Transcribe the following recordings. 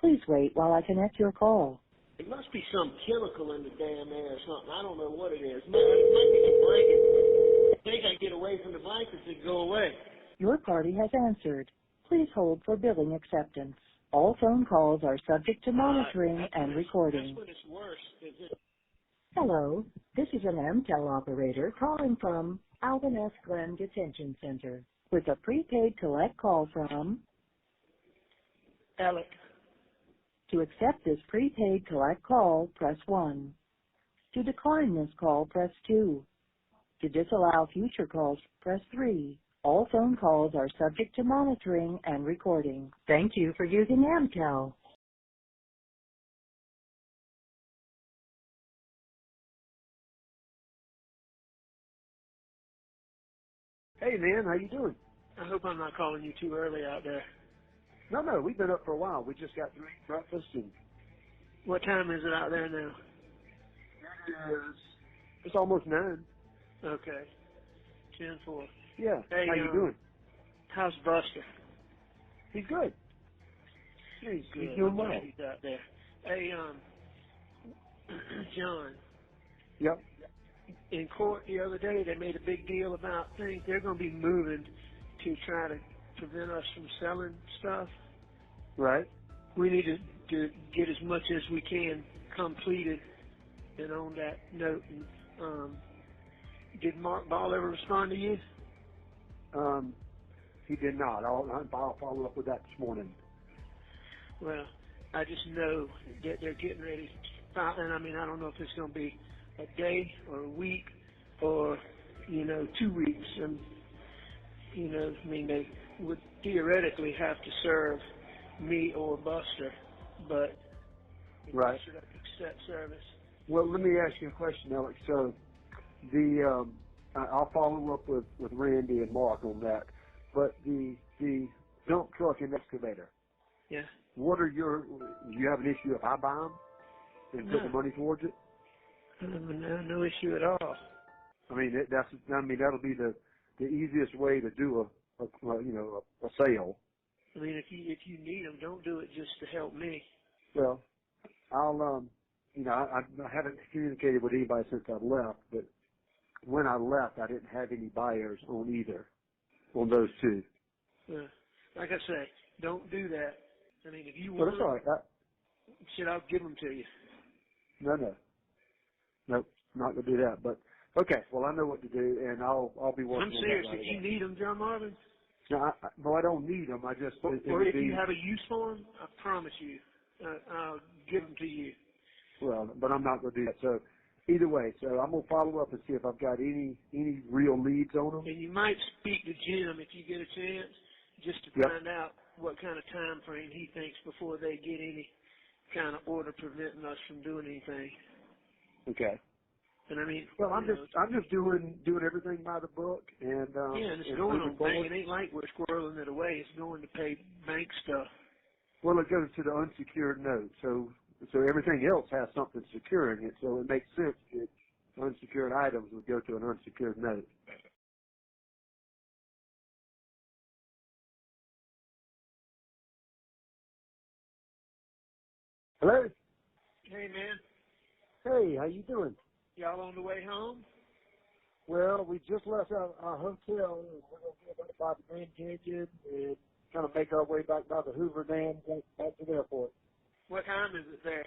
Please wait while I connect your call. It must be some chemical in the damn air or something. I don't know what it is. It might be the blanket. I think I get away from the blankets and go away. Your party has answered. Please hold for billing acceptance. All phone calls are subject to monitoring and recording. That's when it's worse, is it? Hello, this is an MTEL operator calling from Alvin S. Glenn Detention Center with a prepaid collect call from Alex. To accept this prepaid collect call, press 1. To decline this call, press 2. To disallow future calls, press 3. All phone calls are subject to monitoring and recording. Thank you for using MTEL. Hey, man, how you doing? I hope I'm not calling you too early out there. No, we've been up for a while. We just got through eating breakfast. And What time is it out there now? it's almost 9. Okay. 10-4. Yeah. Hey, how you doing? How's Buster? He's good. He's Good. doing I'm well. glad he's out there. Hey, John. Yep. In court the other day, they made a big deal about things. They're going to be moving to try to prevent us from selling stuff. Right. We need to get as much as we can completed and on that note. And, did Mark Ball ever respond to you? He did not. I'll follow up with that this morning. Well, I just know that they're getting ready to file, and I mean, I don't know if it's going to be a day or a week or, 2 weeks. And, I mean, they would theoretically have to serve me or Buster, but Right. should accept service. Well, let me ask you a question, Alex. So, I'll follow up with Randy and Mark on that. But the dump truck and excavator. Yeah. Do you have an issue if I buy them and put the money towards it? No issue at all. I mean, that'll be the easiest way to do a sale. I mean, if you need them, don't do it just to help me. Well, I'll I haven't communicated with anybody since I left, but when I left, I didn't have any buyers on those two. Like I say, don't do that. I mean, if you Well, want that's all right. shit, I'll give them to you. Nope, not gonna do that. But okay, well, I know what to do, and I'll be working I'm on serious. that right If you away. need them, John Marvin, No, I don't need them. I just or if you have a use for them, I promise you, I'll give them to you. Well, but I'm not gonna do that. So either way, so I'm gonna follow up and see if I've got any real leads on them. And you might speak to Jim if you get a chance, just to find out what kind of time frame he thinks before they get any kind of order preventing us from doing anything. Okay. And I mean, well, I'm just doing everything by the book, and and it's going on bank. It ain't like we're squirreling it away. It's going to pay bank stuff. Well, it goes to the unsecured note, so everything else has something securing it. So it makes sense that unsecured items would go to an unsecured note. Hello. Hey man, Hey, how you doing? y'all on the way home? Well, we just left our hotel, and we're going to go back by the Grand Canyon and kind of make our way back by the Hoover Dam, back to the airport. What time is it there?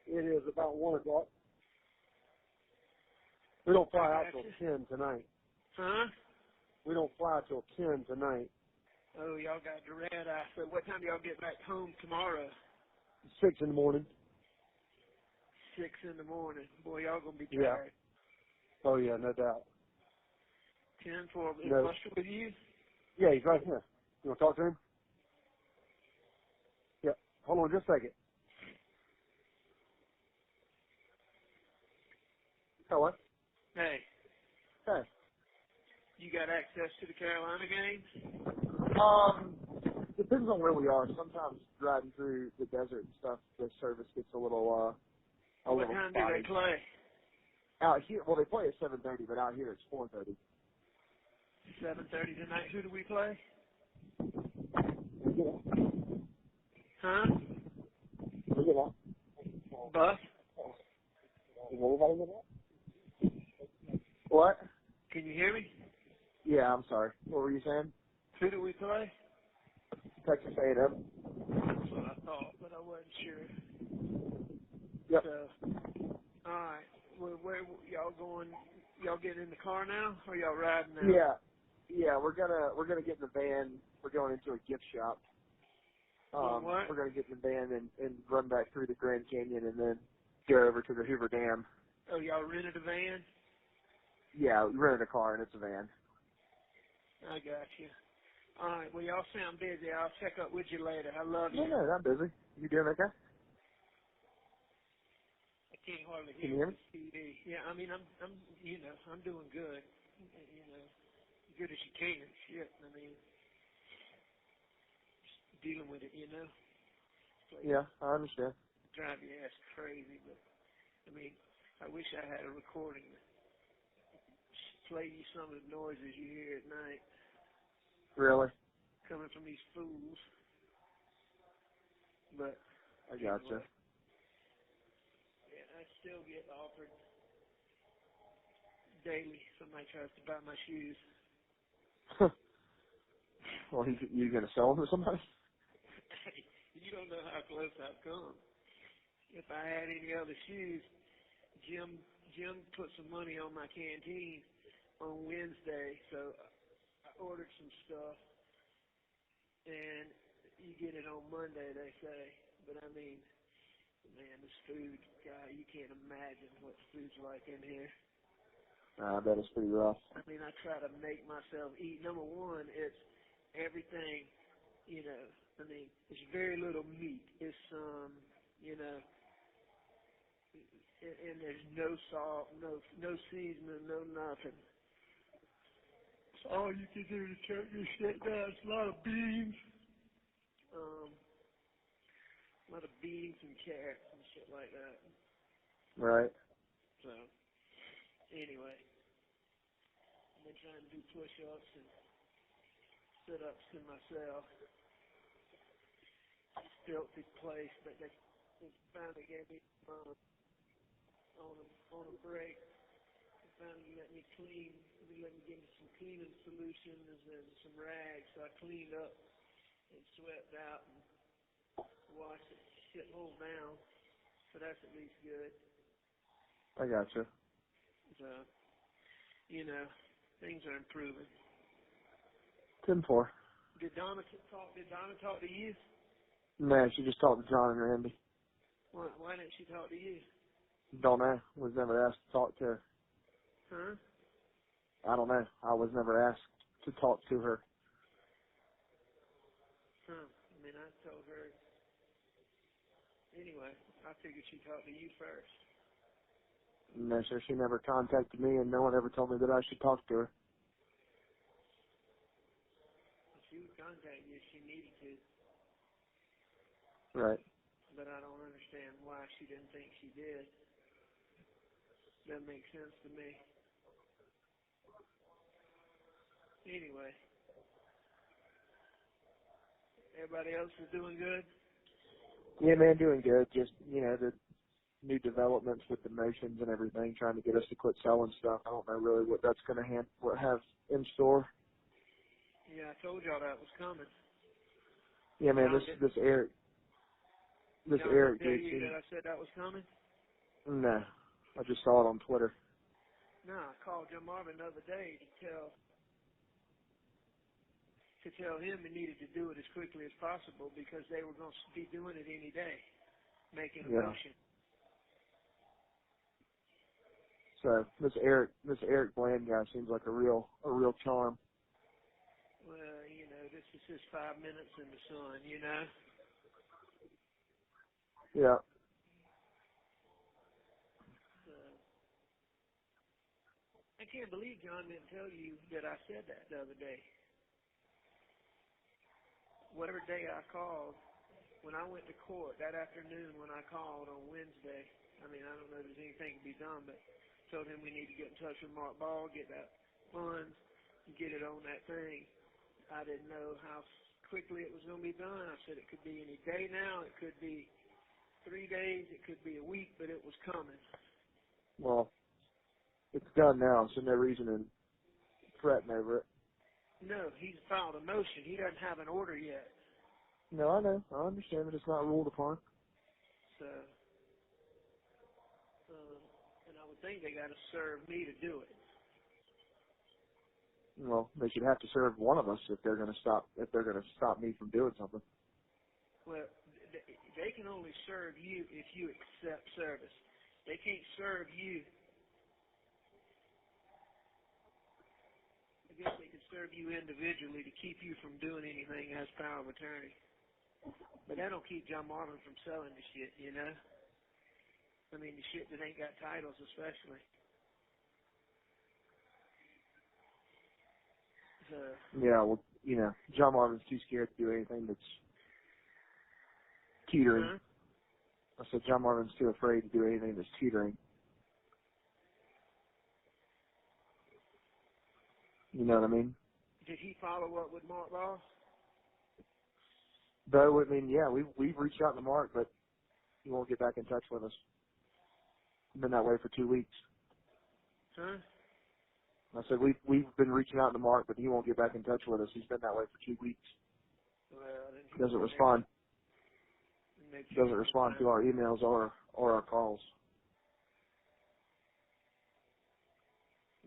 It is about 1 o'clock. We don't fly out till 10 tonight. Huh? We don't fly till 10 tonight. Oh, y'all got the red eye. So what time do y'all get back home tomorrow? 6 in the morning. 6 in the morning. Boy, y'all gonna be Yeah. tired. Oh, yeah, no doubt. 10-4. Is No. Buster with you? Yeah, he's right here. You want to talk to him? Yeah. Hold on just a second. Hello? Hey. Hey. You got access to the Carolina games? Depends on where we are. Sometimes driving through the desert and stuff, the service gets a little What time do they play? Out here, well, they play at 7:30, but out here it's 4:30. 7:30 tonight. Who do we play? Huh? Look at that. Buff? Is everybody with that? What? Can you hear me? Yeah, I'm sorry. What were you saying? Who do we play? Texas A&M. That's what I thought, but I wasn't sure. Yep. So, all right. Well, where y'all going? Y'all getting in the car now, or y'all riding now? Yeah. We're gonna get in the van. We're going into a gift shop. What? We're gonna get in the van and run back through the Grand Canyon and then go over to the Hoover Dam. Oh, y'all rented a van? Yeah, we rented a car and it's a van. I got you. All right. Well, y'all sound busy. I'll check up with you later. I love you. No, not busy. You doing okay? I can't hardly Can you hear hear me? this TV. Yeah, I mean, I'm doing good. You know, as good as you can. Shit, I mean, just dealing with it, you know. Like, Yeah, I understand. drive your ass crazy, but I mean, I wish I had a recording to play you some of the noises you hear at night Really? coming from these fools. But I gotcha. anyway, yeah, I still get offered daily. Somebody tries to buy my shoes. Well, you gonna sell them to somebody? You don't know how close I've come. If I had any other shoes, Jim put some money on my canteen on Wednesday, so I ordered some stuff, and you get it on Monday, they say. But I mean, man, this food, guy, you can't imagine what the food's like in here. I bet it's pretty rough. I mean, I try to make myself eat. Number one, it's everything, you know. I mean, it's very little meat. It's you know, and there's no salt, no seasoning, no nothing. So all you can do to turn your shit down. It's a lot of beans, and carrots and shit like that. Right. So anyway, I've been trying to do push-ups and sit-ups in my cell. Filthy place, but they finally gave me on a break. They finally let me clean. They let me give me some cleaning solutions and some rags. So I cleaned up and swept out and washed the shithole down. So that's at least good. I gotcha. So, you know, things are improving. 10-4. Did Donna talk to you? No, she just talked to John and Randy. Why didn't she talk to you? Don't know. Was never asked to talk to her. Huh? I don't know. I was never asked to talk to her. Huh. I mean, I told her. Anyway, I figured she'd talk to you first. No, sir. She never contacted me, and no one ever told me that I should talk to her. She would contact you if she needed to. Right. But I don't understand why she didn't think she did. Doesn't make sense to me. Anyway. Everybody else is doing good? Yeah, man, doing good. Just, you know, the new developments with the motions and everything, trying to get us to quit selling stuff. I don't know really what that's going to have in store. Yeah, I told y'all that was coming. Yeah, man, John this Eric John dude. tell you that I said that was coming? No, I just saw it on Twitter. No, I called Jim Marvin the other day to tell him he needed to do it as quickly as possible because they were going to be doing it any day, making a motion. So this Eric Bland guy seems like a real charm. Well, you know, this is his 5 minutes in the sun, you know. Yeah. So, I can't believe John didn't tell you that I said that the other day. Whatever day I called, when I went to court that afternoon when I called on Wednesday, I mean, I don't know if there's anything to be done, but told him we need to get in touch with Mark Ball, get that funds, and get it on that thing. I didn't know how quickly it was going to be done. I said it could be any day now. It could be 3 days. It could be a week, but it was coming. Well, it's done now, so no reason in fretting over it. No, he's filed a motion. He doesn't have an order yet. No, I know. I understand that it's not ruled upon. So, and I would think they got to serve me to do it. Well, they should have to serve one of us if they're going to stop. If they're going to stop me from doing something. Well, they can only serve you if you accept service. They can't serve you. I guess they can serve you individually to keep you from doing anything as power of attorney. But that don't keep John Marvin from selling the shit, you know? I mean, the shit that ain't got titles especially. So, Yeah, well, you know, John Marvin's too scared to do anything that's tutoring. I said John Marvin's too afraid to do anything that's tutoring. You know what I mean? Did he follow up with Mark Ross? Though, I mean, yeah, we've reached out to Mark, but he won't get back in touch with us. Been that way for 2 weeks. Huh? I said we've been reaching out to Mark, but he won't get back in touch with us. He's been that way for 2 weeks. Well, then he Doesn't respond. Doesn't respond to our emails or our calls.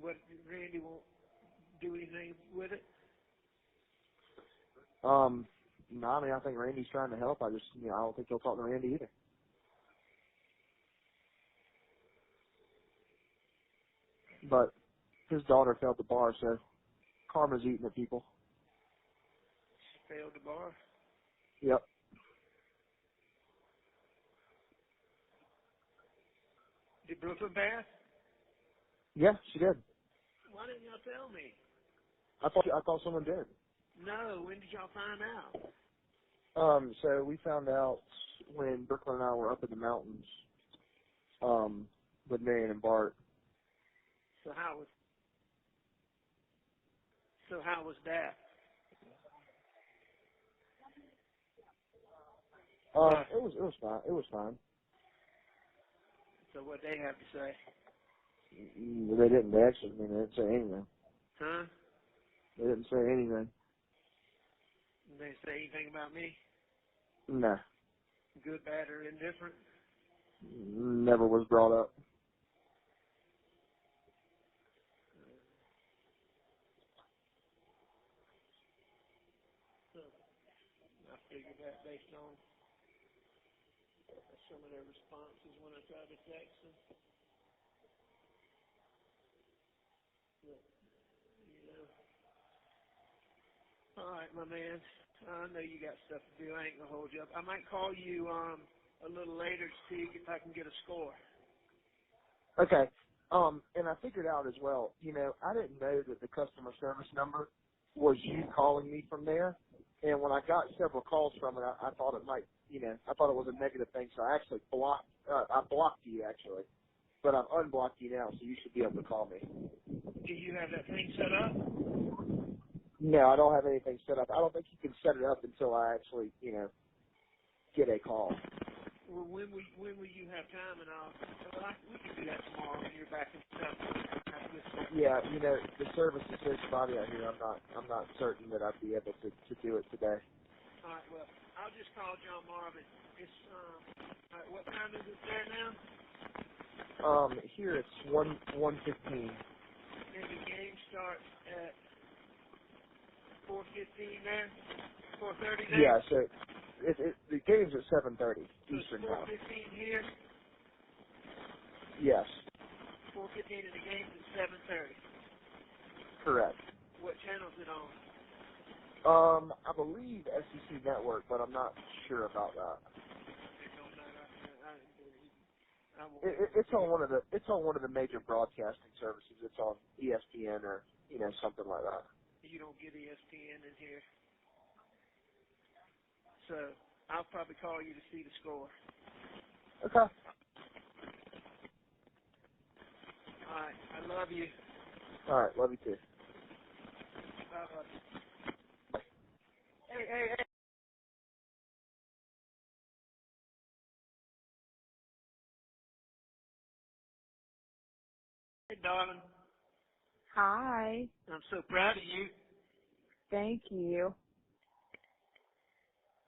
What, Randy won't do anything with it? No, I mean, I think Randy's trying to help. I don't think he'll talk to Randy either. But his daughter failed the bar, so karma's eating at people. She failed the bar? Yep. Did Brooklyn pass? Yeah, she did. Why didn't y'all tell me? I thought someone did. No, when did y'all find out? So we found out when Brooklyn and I were up in the mountains, with Marion and Bart. So how was that? It was fine. It was fine. So what they have to say? They didn't. They didn't say anything. Huh? They didn't say anything. Did they say anything about me? Nah. Good, bad, or indifferent? Never was brought up. I figured that based on some of their responses when I tried to text them. But, you know. All right, my man. I know you got stuff to do. I ain't going to hold you up. I might call you a little later to see if I can get a score. Okay. And I figured out as well, I didn't know that the customer service number was you calling me from there. And when I got several calls from it, I thought it might, I thought it was a negative thing. So I actually blocked you actually. But I've unblocked you now, so you should be able to call me. Do you have that thing set up? No, I don't have anything set up. I don't think you can set it up until I actually, get a call. Well, when will you have time? And we can do that tomorrow when you're back in stuff. Yeah, the service is so spotty out here. I'm not certain that I'd be able to do it today. All right. Well, I'll just call John Marvin. It's all right, what time is it there now? Here it's 1:15. And the game starts at 4:15 there. 4:30 there. Yeah. So the game's at 7:30 so Eastern time. 4:15 here. Yes. 4:15 and the game's at 7:30. Correct. What channel is it on? I believe SEC Network, but I'm not sure about that. It's on one of the major broadcasting services. It's on ESPN or something like that. You don't get ESPN in here, so I'll probably call you to see the score. Okay. All right, I love you. All right, love you too. Bye. Hey. Hey, darling. Hi. I'm so proud of you. Thank you.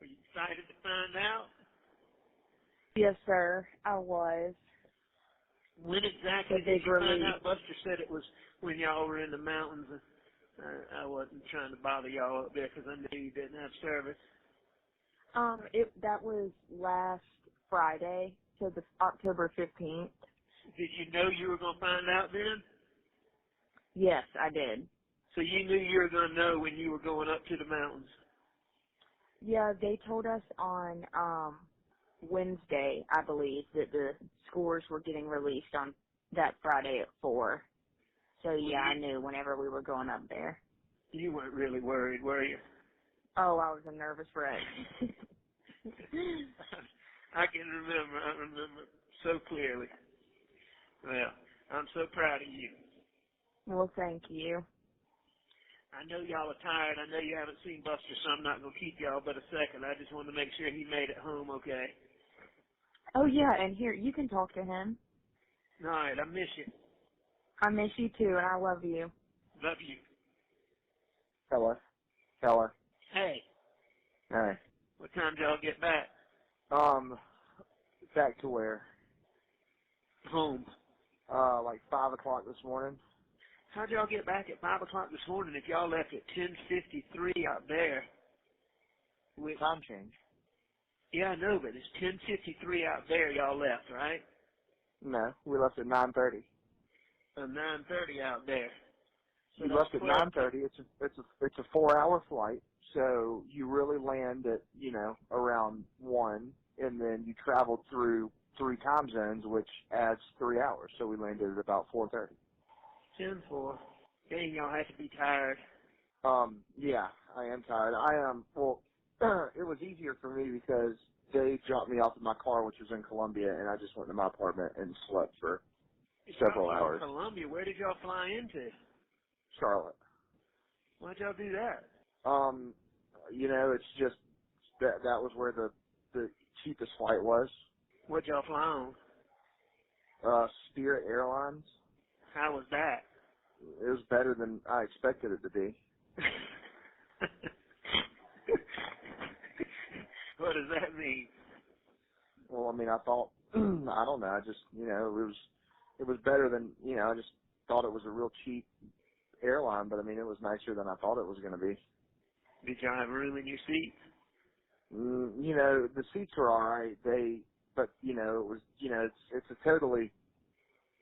Were you excited to find out? Yes, sir. I was. When exactly did you find out? Buster said it was when y'all were in the mountains. I wasn't trying to bother y'all up there because I knew you didn't have service. That was last Friday, so the October 15th. Did you know you were going to find out then? Yes, I did. So you knew you were going to know when you were going up to the mountains? Yeah, they told us on Wednesday, I believe, that the scores were getting released on that Friday at 4. So, yeah, I knew whenever we were going up there. You weren't really worried, were you? Oh, I was a nervous wreck. I remember so clearly. Well, I'm so proud of you. Well, thank you. I know y'all are tired. I know you haven't seen Buster, so I'm not going to keep y'all but a second. I just wanted to make sure he made it home okay. Oh, yeah, and here, you can talk to him. All right, I miss you. I miss you, too, and I love you. Love you. Hello. Hey. Hey. What time did y'all get back? Back to where? Home. Like 5 o'clock this morning. How'd y'all get back at 5 o'clock this morning if y'all left at 10:53 out there? Time change. Yeah, I know, but it's 10:53 out there y'all left, right? No, we left at 9:30. 9:30 out there. So you left at 9:30. It's a 4-hour flight, so you really land at around 1, and then you traveled through 3 time zones, which adds 3 hours. So we landed at about 4:30. 10-4. Dang, y'all have to be tired. Yeah, I am tired. Well, it was easier for me because they dropped me off in my car, which was in Columbia, and I just went to my apartment and slept for several hours. Columbia, where did y'all fly into? Charlotte. Why'd y'all do that? It's just that was where the cheapest flight was. What'd y'all fly on? Spirit Airlines. How was that? It was better than I expected it to be. What does that mean? Well, I mean, I thought, I don't know, I just, it was better than, I just thought it was a real cheap airline, but I mean, it was nicer than I thought it was going to be. Did y'all have room in your seats? The seats were alright, but it was,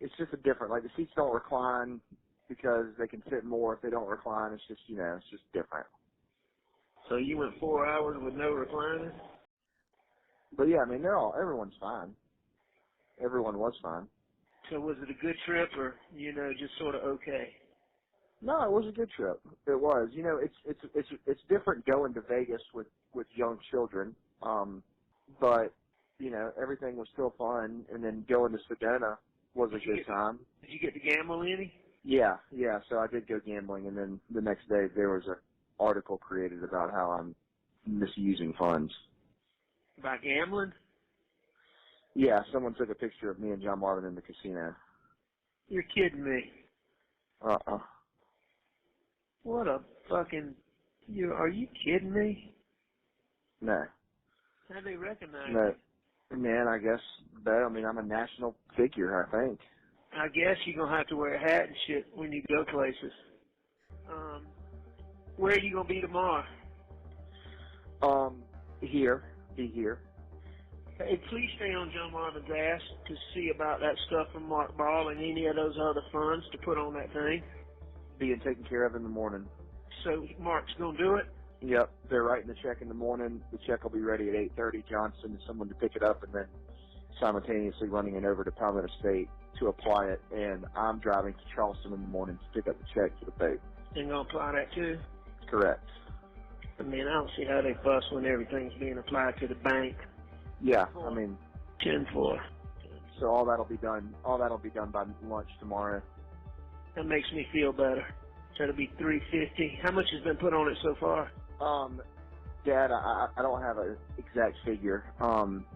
it's just a different, like the seats don't recline because they can fit more. If they don't recline, it's just, it's just different. So you went 4 hours with no recliner? But yeah, I mean, everyone's fine. Everyone was fine. So was it a good trip or, just sort of okay? No, it was a good trip. It was. It's different going to Vegas with young children. But, everything was still fun. And then going to Sedona was a good time. Did you get to gamble any? Yeah. So I did go gambling, and then the next day there was an article created about how I'm misusing funds. By gambling? Yeah, someone took a picture of me and John Marvin in the casino. You're kidding me. What a fucking... Are you kidding me? No. How'd they recognize you? Man, I guess, I'm a national figure, I think. I guess you're going to have to wear a hat and shit when you go places. Where are you going to be tomorrow? Be here. Hey, please stay on John Marvin's ass to see about that stuff from Mark Ball and any of those other funds to put on that thing. Being taken care of in the morning. So Mark's going to do it? Yep, they're writing the check in the morning. The check will be ready at 8:30. Johnson is someone to pick it up and then simultaneously running it over to Palmetto State to apply it. And I'm driving to Charleston in the morning to pick up the check for the bank. And going to apply that too? Correct. I mean, I don't see how they fuss when everything's being applied to the bank. Yeah, I mean 10-4. So all that'll be done by lunch tomorrow. That makes me feel better. So it'll be $350. How much has been put on it so far? Dad, I don't have an exact figure.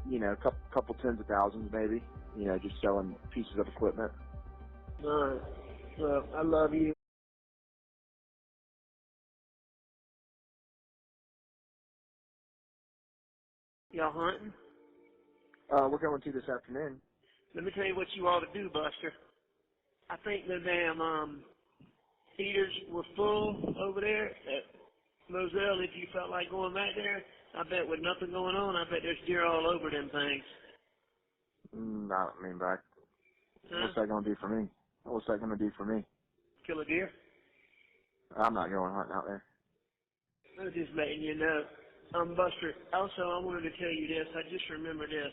You know, a couple tens of thousands maybe. You know, just selling pieces of equipment. All right. Well, I love you. Y'all hunting? We're going to this afternoon. Let me tell you what you ought to do, Buster. I think the damn feeders were full over there at Moselle. If you felt like going back there, I bet with nothing going on, I bet there's deer all over them things. I mean, back. What's that going to do for me? What's that going to do for me? Kill a deer? I'm not going hunting out there. I'm just letting you know. Buster, also I wanted to tell you this. I just remember this.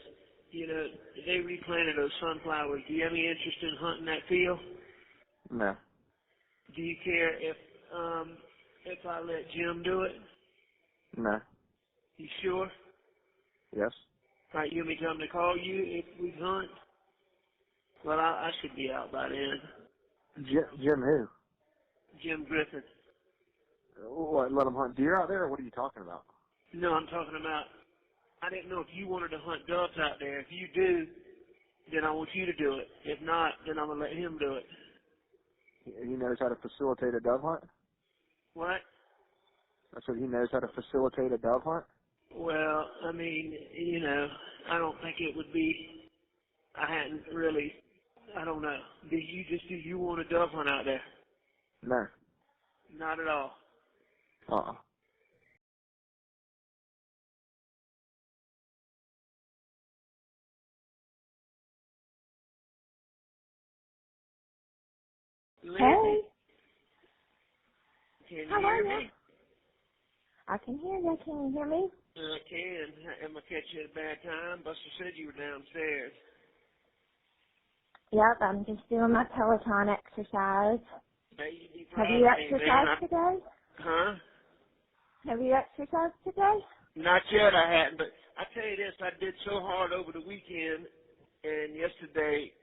You know, they replanted those sunflowers. Do you have any interest in hunting that field? No. Do you care if I let Jim do it? No. You sure? Yes. All right, you want me to tell him to call you if we hunt? Well, I should be out by then. Jim who? Jim Griffin. What, let him hunt deer out there, or what are you talking about? No, I'm talking about, I didn't know if you wanted to hunt doves out there. If you do, then I want you to do it. If not, then I'm going to let him do it. He knows how to facilitate a dove hunt? What? I said he knows how to facilitate a dove hunt? Well, I mean, you know, I don't think it would be, I hadn't really, I don't know. Do you want a dove hunt out there? No. Not at all. Hey. Can you How hear are me? you? I can hear you. Can you hear me? I can. Am I catching you at a bad time? Buster said you were downstairs. Yep, I'm just doing my Peloton exercise. Have you exercised today? Huh? Have you exercised today? Not yet, I hadn't, but I tell you this, I did so hard over the weekend, and yesterday,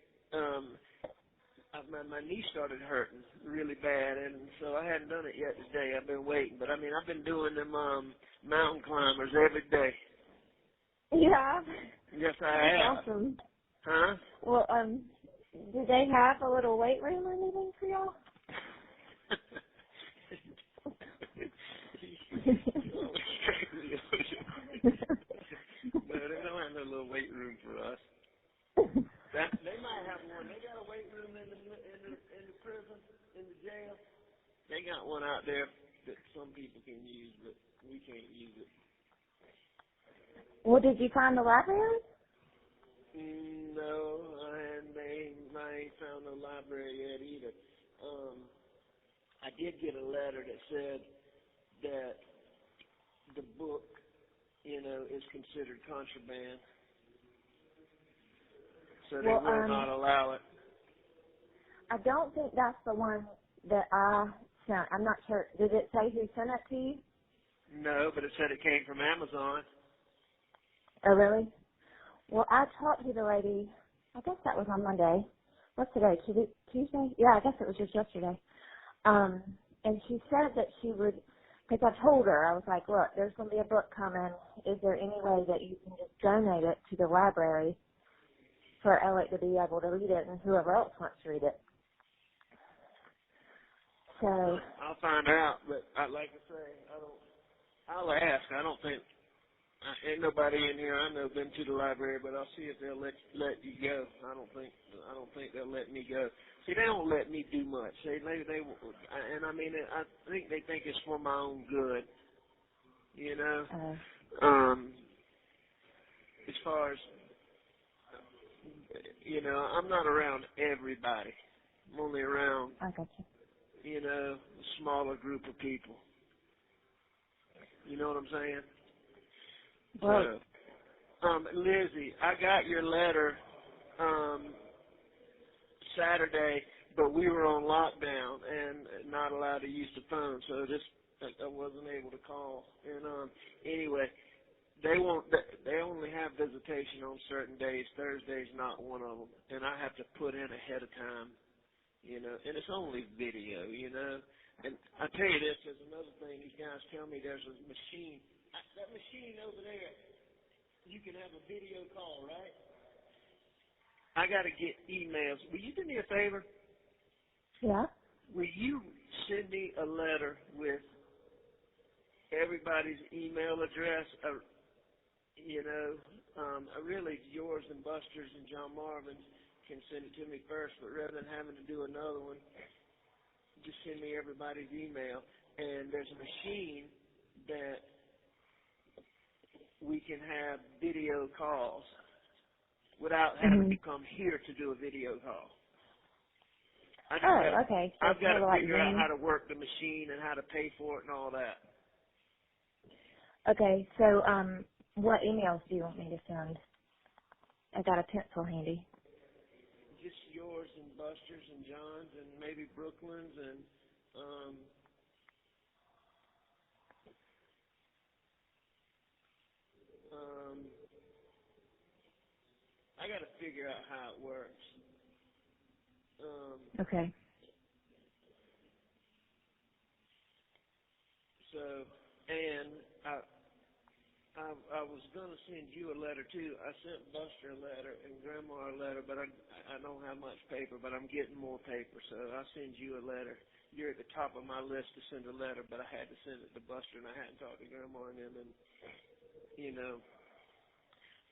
my knee started hurting really bad, and so I hadn't done it yet today. I've been waiting, but I mean, I've been doing them mountain climbers every day. Yeah. Yes, I have. That's awesome. Huh? Well, do they have a little weight room or anything for y'all? No, they don't have no little weight room for us. They might have one. They got a weight room in the prison, in the jail. They got one out there that some people can use, but we can't use it. Well, did you find the library? No, I ain't found no library yet either. I did get a letter that said that the book, you know, is considered contraband. So they will not allow it. I don't think that's the one that I sent. I'm not sure. Did it say who sent it to you? No, but it said it came from Amazon. Oh, really? Well, I talked to the lady, I guess that was on Monday. What's today, Tuesday? Yeah, I guess it was just yesterday. And she said that she would, because I told her, I was like, look, there's going to be a book coming. Is there any way that you can just donate it to the library for Alec to be able to read it and whoever else wants to read it? So I'll find out, but like I say, I'll ask. I don't think, ain't nobody in here I know been to the library, but I'll see if they'll let you go. I don't think they'll let me go. See, they don't let me do much. And I mean, I think they think it's for my own good. You know, as far as, you know, I'm not around everybody. I'm only around, I got you. you know, a smaller group of people. You know what I'm saying? Well, So, Lizzie, I got your letter Saturday, but we were on lockdown and not allowed to use the phone, so I wasn't able to call. And anyway, they only have visitation on certain days. Thursday's not one of them, and I have to put in ahead of time, you know. And it's only video, you know. And I tell you this, there's another thing. These guys tell me there's a machine that machine over there, you can have a video call, right? I got to get emails. Will you do me a favor? Yeah. Will you send me a letter with everybody's email address? Really yours and Buster's and John Marvin's can send it to me first, but rather than having to do another one, just send me everybody's email. And there's a machine that we can have video calls without having to come here to do a video call. Okay. So I've got to figure out Lynn. how to work the machine and how to pay for it and all that. Okay, so what emails do you want me to send? I got a pencil handy. Just yours and Buster's and John's and maybe Brooklyn's and I got to figure out how it works. Okay. So, and I was going to send you a letter too. I sent Buster a letter and Grandma a letter, but I don't have much paper, but I'm getting more paper, so I'll send you a letter. You're at the top of my list to send a letter, but I had to send it to Buster, and I hadn't talked to Grandma and them in,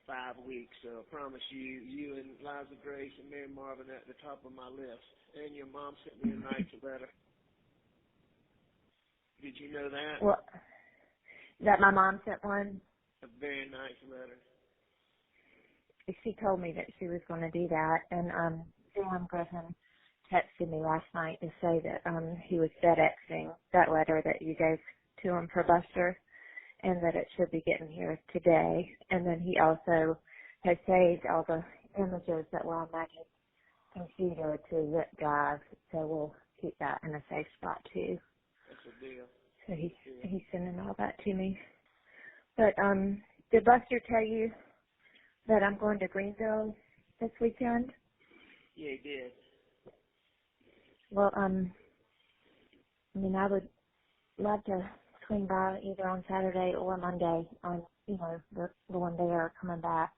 5 weeks. So I promise you and Liza Grace and Mary Marvin are at the top of my list. And your mom sent me a nice letter. Did you know that? Well, that my mom sent one? A very nice letter. She told me that she was going to do that, and Griffin texted me last night to say that he was FedExing that letter that you gave to him for Buster, and that it should be getting here today. And then he also has saved all the images that were on Maggie's computer to zip drive, so we'll keep that in a safe spot too. That's a deal. So he's sending all that to me. But did Buster tell you that I'm going to Greenville this weekend? Yeah, he did. Well, I would love to swing by either on Saturday or Monday on, the one there coming back.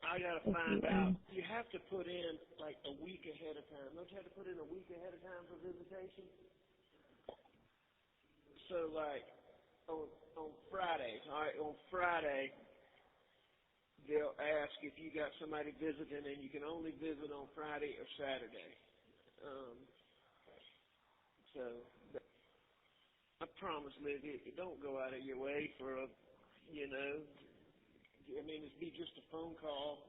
I got to find out. You have to put in like a week ahead of time. Don't you have to put in a week ahead of time for visitation? So like on Fridays, all right, on Friday, they'll ask if you got somebody visiting, and you can only visit on Friday or Saturday. I promise, Liz, don't go out of your way for it'd be just a phone call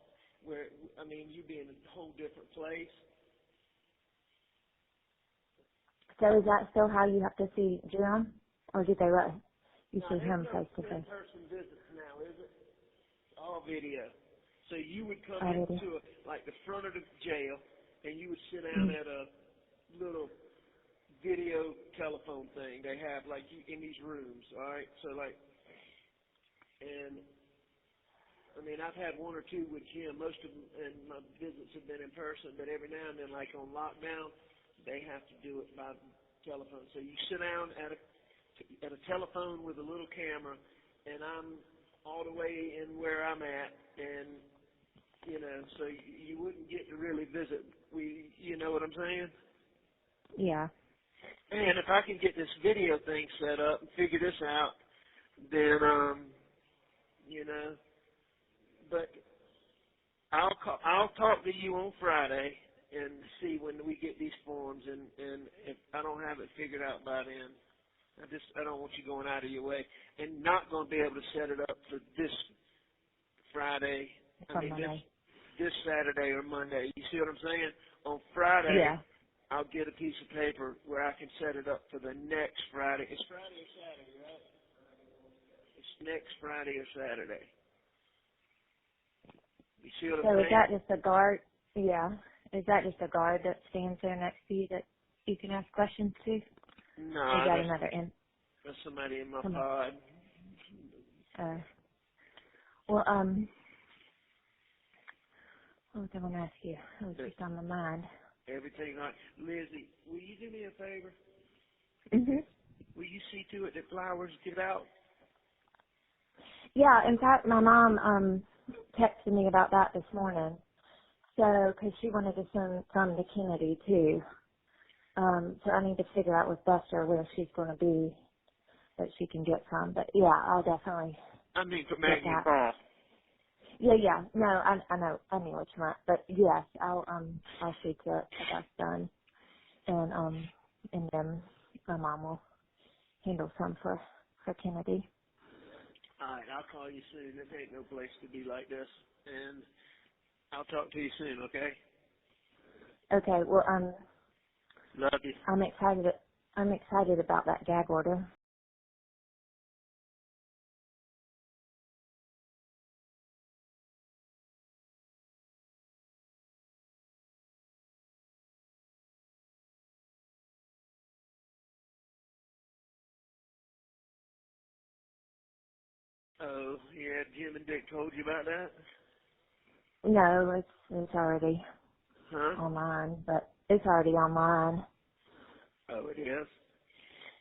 where, you'd be in a whole different place. So is that still how you have to see Jim? Or did they let you see him face to face? In-person visits now, is it? All video. So you would come into the front of the jail, and you would sit down at a little video telephone thing they have in these rooms, all right? So I've had one or two with Jim. Most of them, and my visits have been in person, but every now and then, like on lockdown, they have to do it by telephone. So you sit down at a telephone with a little camera, and I'm all the way in where I'm at, and so you wouldn't get to really visit. You know what I'm saying? Yeah. And if I can get this video thing set up and figure this out, then but I'll talk to you on Friday and see when we get these forms, and if I don't have it figured out by then, I don't want you going out of your way and not going to be able to set it up for this Friday. This Saturday or Monday. You see what I'm saying? On Friday, yeah. I'll get a piece of paper where I can set it up for the next Friday. It's Friday or Saturday, right? It's next Friday or Saturday. You see what I'm saying? So is that just a guard? Yeah. Is that just a guard that stands there next to you that you can ask questions to? No, or is that another that's somebody in my pod. What was I going to ask you? It was just on my mind. Everything right. Lizzie, will you do me a favor? Mm-hmm. Will you see to it that flowers get out? Yeah, in fact, my mom texted me about that this morning. So, because she wanted to send some to Kennedy, too. So I need to figure out with Buster where she's going to be that she can get some. But, yeah, I'll definitely I mean, for Maggie and Paul. Yeah. No, I know. I mean what you meant. But, yes, I'll see to it that that's done. And then my mom will handle some for Kennedy. All right, I'll call you soon. There ain't no place to be like this. And I'll talk to you soon, okay? Okay, well, Love you. I'm excited about that gag order. Oh, yeah, Jim and Dick told you about that? No, it's already Huh? online, but it's already online. Oh, it is?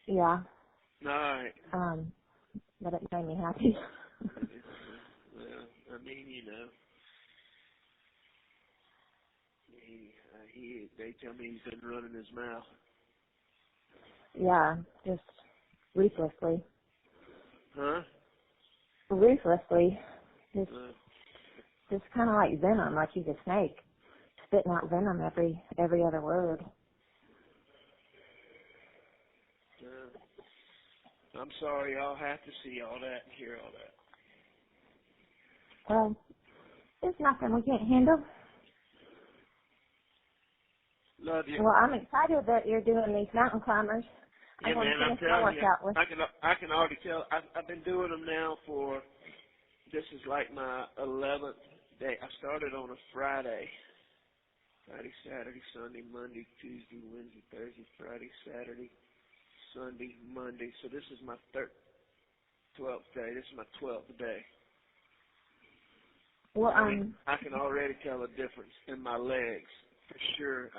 Yeah. All right. But it made me happy. Well, I mean, they tell me he's been running his mouth. Yeah, just ruthlessly. Huh? Ruthlessly. Just kind of like venom, like he's a snake, spitting out venom every other word. I'm sorry I'll have to see all that and hear all that. Well, there's nothing we can't handle. Love you. Well, I'm excited that you're doing these mountain climbers. Yeah, I'm going man, to I'm finish my telling you, workout with. I can already tell. I've been doing them now for, this is like my 11th day. I started on a Friday. Friday, Saturday, Sunday, Monday, Tuesday, Wednesday, Thursday, Friday, Saturday, Sunday, Monday. So this is my 12th day. This is my 12th day. Well, I can already tell a difference in my legs for sure.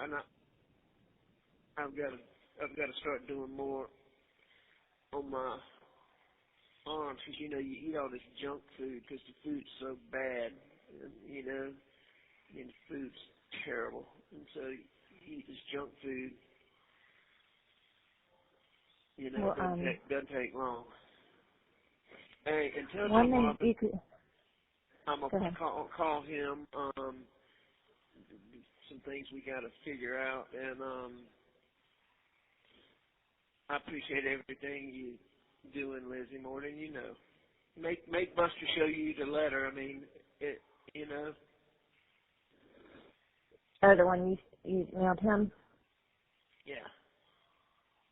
I've got to start doing more on my arms because you eat all this junk food because the food's so bad, and the food's terrible, and so you eat this junk food. It doesn't take long. Hey, and tell one Marvin, thing you could. I'm gonna call him. Some things we got to figure out, and I appreciate everything you doing, Lizzie, more than you know. Make Buster show you the letter. I mean, Oh, the one you mailed him? Yeah.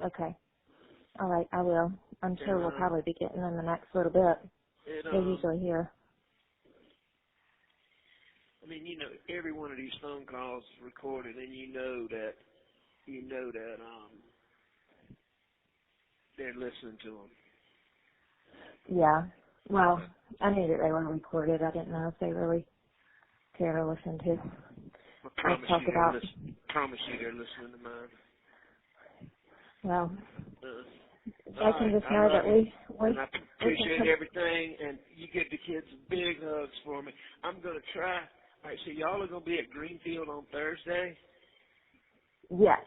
Okay. All right, I will. I'm sure we'll probably be getting in the next little bit. They're usually here. I mean, every one of these phone calls is recorded, and you know that they're listening to them. Yeah. Well, I knew that they were recorded. I didn't know if they really care to listen to. I promise you they're listening to mine. Well, I can just know that we and I appreciate everything, and you give the kids big hugs for me. I'm going to try. All right, so y'all are going to be at Greenfield on Thursday? Yes.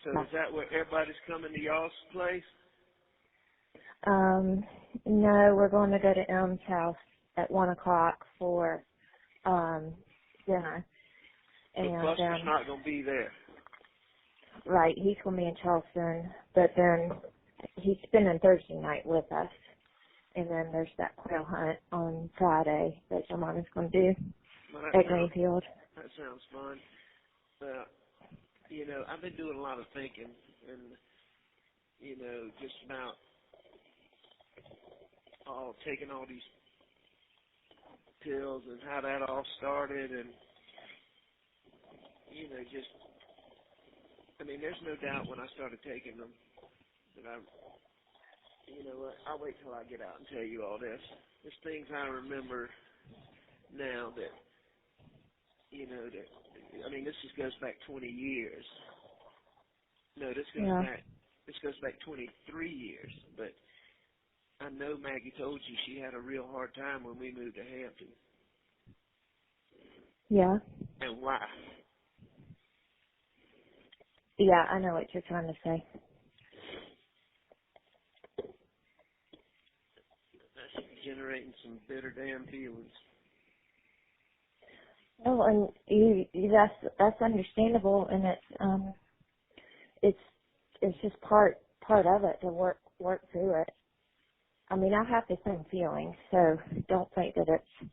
So is that where everybody's coming to y'all's place? No, we're going to go to Elm's house at 1:00 for dinner. And Buster's not going to be there. Right, he's going to be in Charleston, but then he's spending Thursday night with us. And then there's that quail hunt on Friday that Jamana's going to do at Greenfield. That sounds fun. I've been doing a lot of thinking and, just about taking all these pills and how that all started and, there's no doubt when I started taking them that I'll wait till I get out and tell you all this. There's things I remember now that, this just goes back 20 years. No, this goes back 23 years. But I know Maggie told you she had a real hard time when we moved to Hampton. Yeah. And why? Yeah, I know what you're trying to say. That's generating some bitter damn feelings. No, and that's understandable, and it's just part of it to work through it. I mean, I have the same feelings, so don't think that it's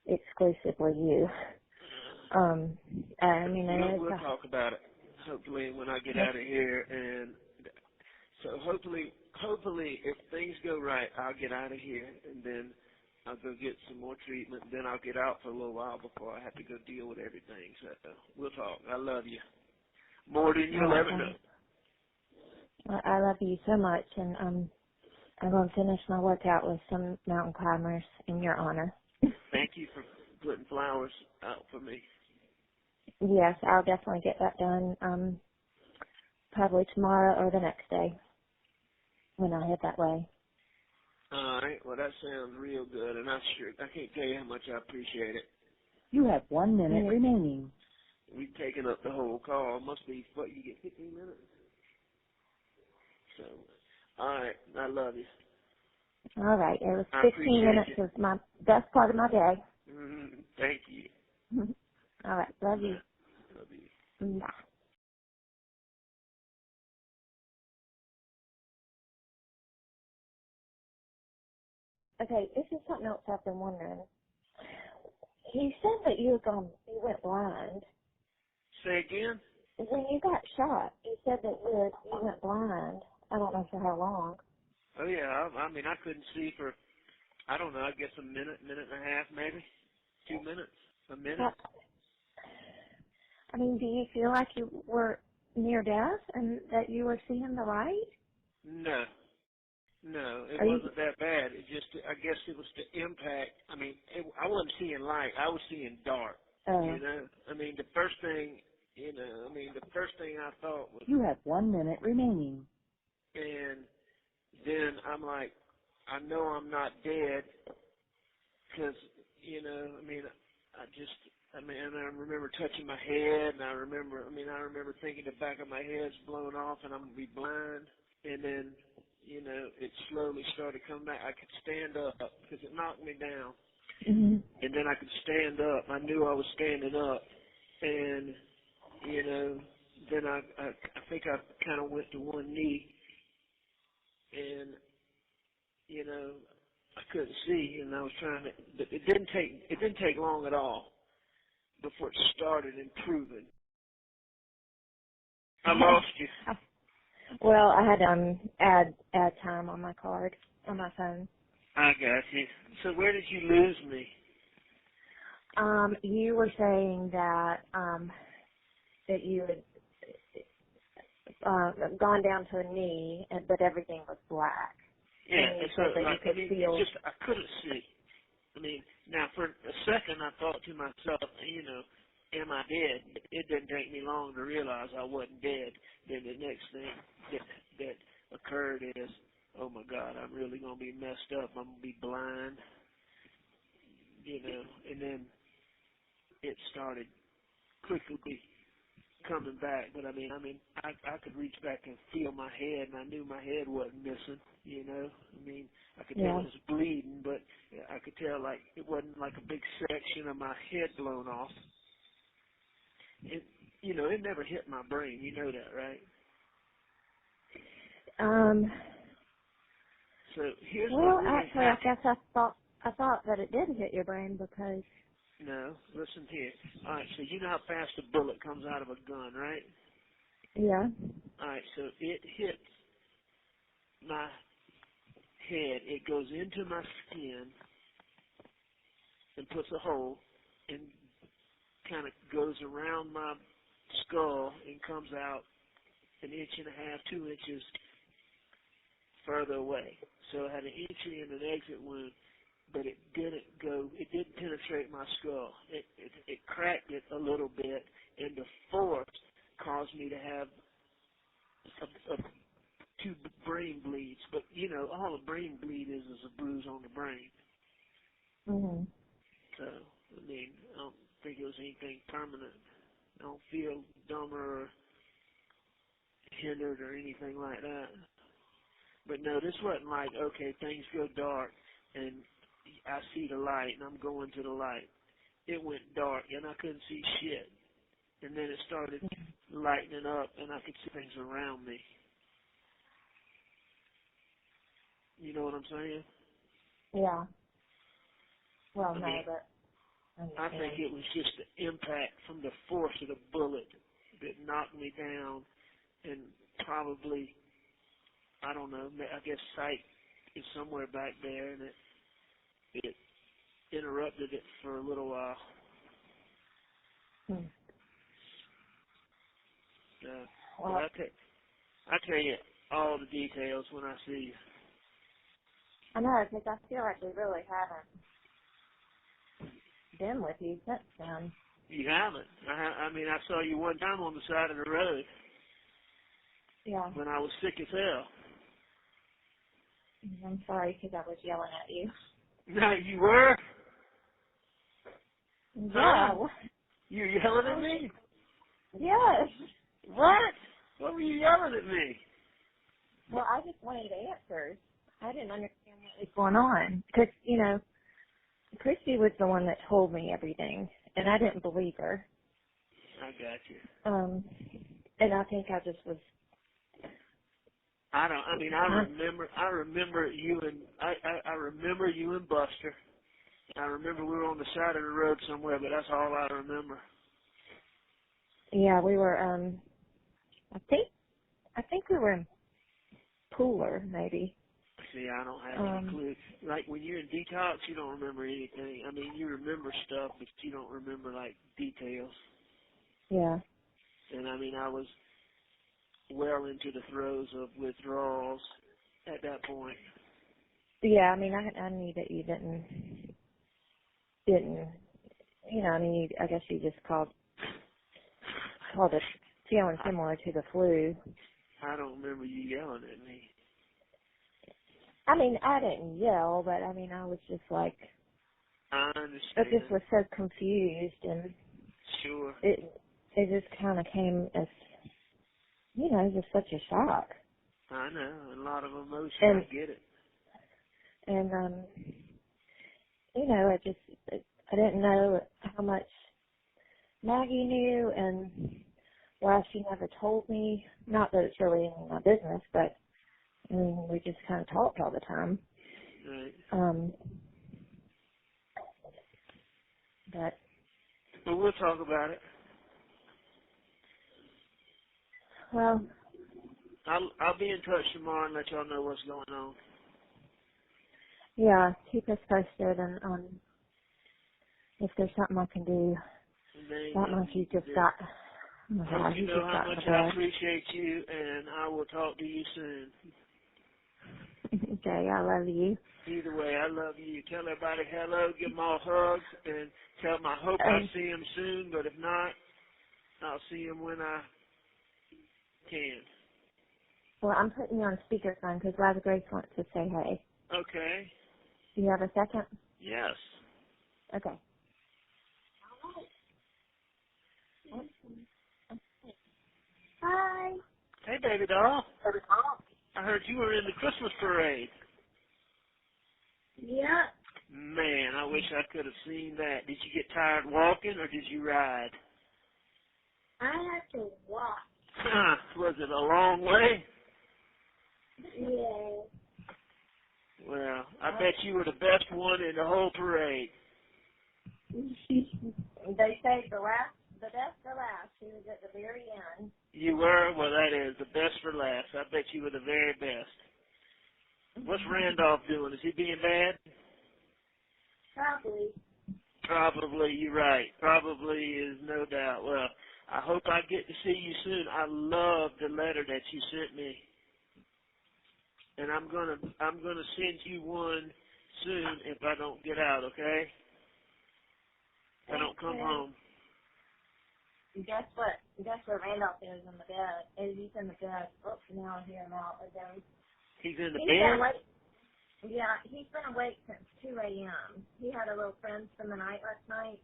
exclusively you. I mean, we'll talk about it hopefully when I get out of here, and so hopefully if things go right, I'll get out of here, and then I'll go get some more treatment, and then I'll get out for a little while before I have to go deal with everything. So we'll talk. I love you more than you'll ever know. I love you so much, and I'm going to finish my workout with some mountain climbers in your honor. Thank you for putting flowers out for me. Yes, I'll definitely get that done probably tomorrow or the next day when I head that way. All right. Well, that sounds real good, and I can't tell you how much I appreciate it. You have 1 minute remaining. We've taken up the whole call. It must be, what, you get 15 minutes? So, all right. I love you. All right. It was 15 minutes of my best part of my day. Thank you. All right. Love you. Love you. Bye. Okay, this is something else I've been wondering. He said that you went blind. Say again? When you got shot, you said that you went blind. I don't know for how long. Oh, yeah. I mean, I couldn't see for, I don't know, I guess a minute and a half maybe. 2 minutes. A minute. I mean, do you feel like you were near death and that you were seeing the light? No. No, it wasn't that bad. It just, I guess it was the impact. I mean, I wasn't seeing light. I was seeing dark. You know? I mean, the first thing I thought was... You have 1 minute remaining. And then I'm like, I know I'm not dead because, you know, I mean, I remember touching my head, and I remember thinking the back of my head's blown off and I'm going to be blind. And then, you know, it slowly started coming back. I could stand up because it knocked me down. Mm-hmm. And then I could stand up. I knew I was standing up. And, you know, then I think I kind of went to one knee. And, you know, I couldn't see, and I was trying to, but it didn't take long at all before it started improving. I lost you. Well, I had to add time on my card, on my phone. I got you. So where did you lose me? You were saying that that you had gone down to a knee, but everything was black. Yeah, and so that you could feel. I couldn't see. I mean, now for a second I thought to myself, you know, am I dead? It didn't take me long to realize I wasn't dead. Then the next thing that occurred is, oh my God, I'm really going to be messed up. I'm going to be blind. You know, and then it started quickly coming back. But I mean, I could reach back and feel my head, and I knew my head wasn't missing. You know, I mean, I could tell it was bleeding, but I could tell like it wasn't like a big section of my head blown off. It, you know, it never hit my brain. You know that, right? So here's what really actually, happened. I guess I thought that it did hit your brain because. No, listen here. All right, so you know how fast a bullet comes out of a gun, right? Yeah. All right, so it hits my head. It goes into my skin and puts a hole and kind of goes around my skull and comes out 1.5 inches, 2 inches further away. So it had an entry and an exit wound, but it didn't penetrate my skull. It cracked it a little bit, and the force caused me to have 2 brain bleeds. But, you know, all a brain bleed is a bruise on the brain. Mhm. So, I mean, I don't think it was anything permanent. I don't feel dumber or hindered or anything like that. But no, this wasn't like, okay, things go dark and I see the light and I'm going to the light. It went dark and I couldn't see shit. And then it started lightening up and I could see things around me. You know what I'm saying? Yeah. Well, I no, mean, but I think it was just the impact from the force of the bullet that knocked me down, and probably, I don't know, I guess psych is somewhere back there, and it interrupted it for a little while. Well, I tell you all the details when I see you. I know, because I feel like we really haven't been with you since then. You haven't. I mean, I saw you one time on the side of the road. Yeah. When I was sick as hell. I'm sorry, because I was yelling at you. No, you were? Yeah. Huh? You were yelling at me? Yes. What? What were you yelling at me? Well, I just wanted answers. I didn't understand what was going on. Because, you know, Christy was the one that told me everything, and I didn't believe her. I got you. And I think I just was. I remember you and Buster. I remember we were on the side of the road somewhere, but that's all I remember. Yeah, we were. I think we were in Pooler, maybe. See, I don't have any clue. Like, when you're in detox, you don't remember anything. I mean, you remember stuff, but you don't remember, like, details. Yeah. And, I mean, I was well into the throes of withdrawals at that point. Yeah, I mean, I knew that you didn't, you know, I mean, I guess you just called it feeling similar to the flu. I don't remember you yelling at me. I mean, I didn't yell, but I mean, I was just like, I understand. I just was so confused, and sure, it just kind of came as, you know, just such a shock. I know, a lot of emotion. And, I get it. And you know, I didn't know how much Maggie knew, and why she never told me. Not that it's really any of my business, but I mean, we just kind of talked all the time. Right. But we'll talk about it. Well, I'll be in touch tomorrow and let y'all know what's going on. Yeah, keep us posted, and if there's something I can do. That much you just got. Hope you know how much I appreciate you, and I will talk to you soon. Okay, I love you. Either way, I love you. Tell everybody hello, give them all hugs, and tell them I hope I see them soon, but if not, I'll see them when I can. Well, I'm putting you on speakerphone because Liza Grace wants to say hey. Okay. Do you have a second? Yes. Okay. Hi. Hey, baby doll. I heard you were in the Christmas parade. Yeah. Man, I wish I could have seen that. Did you get tired walking or did you ride? I had to walk. Was it a long way? Yeah. Well, I bet you were the best one in the whole parade. They say the best for last. She was at the very end. You were? Well, that is the best for last. I bet you were the very best. What's Randolph doing? Is he being bad? Probably. Probably, you're right. Probably is no doubt. Well, I hope I get to see you soon. I love the letter that you sent me. And I'm gonna send you one soon if I don't get out, okay? If I don't come home. Guess what? Guess where Randolph is in the bed? He's in the bed. Oh, now I hear him out again. He's in the He's bed? been awake. Yeah, he's been awake since 2 a.m. He had a little friend spend the night last night,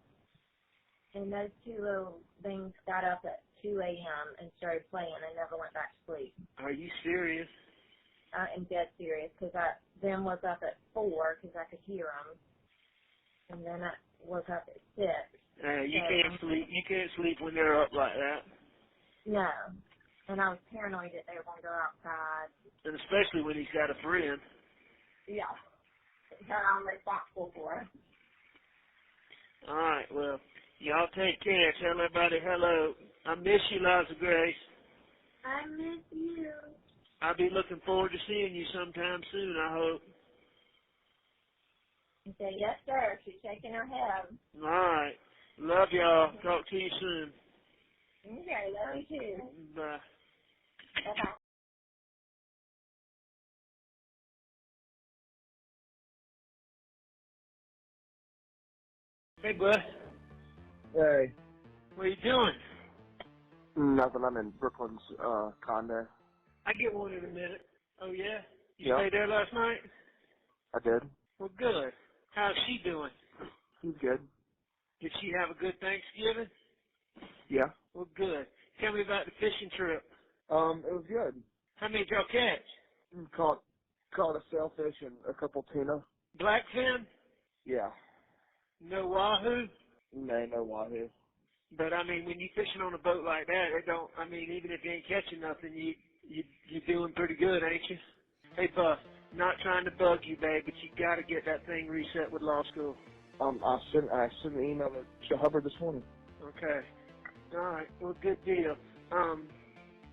and those two little things got up at 2 a.m. and started playing and never went back to sleep. Are you serious? I am dead serious, because I then woke up at 4 because I could hear them, and then I woke up at 6. You can't sleep. You can't sleep when they're up like that. No. And I was paranoid that they were going to go outside. And especially when he's got a friend. Yeah. That I'm responsible for. All right, well, y'all take care. Tell everybody hello. I miss you, Liza Grace. I miss you. I'll be looking forward to seeing you sometime soon, I hope. He said, yes, sir. She's shaking her head. All right. Love y'all. Talk to you soon. Okay, love you too. Bye. Bye-bye. Hey, bud. Hey. What are you doing? Nothing. I'm in Brooklyn's condo. I get one in a minute. Oh, yeah? You Yeah. stayed there last night? I did. Well, good. How's she doing? She's good. Did she have a good Thanksgiving? Yeah. Well, good. Tell me about the fishing trip. It was good. How many did y'all catch? Caught a sailfish and a couple tuna. Blackfin? Yeah. No wahoo? No wahoo. But, I mean, when you're fishing on a boat like that, even if you ain't catching nothing, you're doing pretty good, ain't you? Hey, Buff, not trying to bug you, babe, but you got to get that thing reset with law school. I sent an email to Hubbard this morning. Okay. All right. Well, good deal.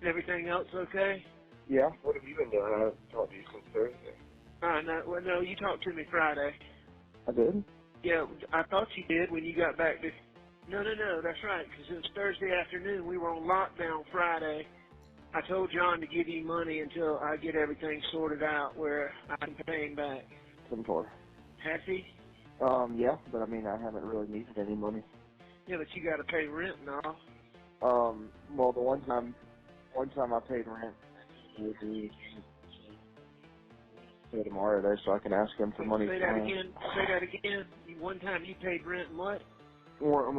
Everything else okay? Yeah. What have you been doing? I haven't talked to you since Thursday. No, you talked to me Friday. I did? Yeah, I thought you did when you got back to... No, that's right, because it was Thursday afternoon. We were on lockdown Friday. I told John to give you money until I get everything sorted out where I can pay him back. 7-4. Has he? Yeah, but I mean, I haven't really needed any money. Yeah, but you got to pay rent and all. Well, the one time I paid rent, will be tomorrow though, so I can ask him for money. Say that again. One time you paid rent and what? Or,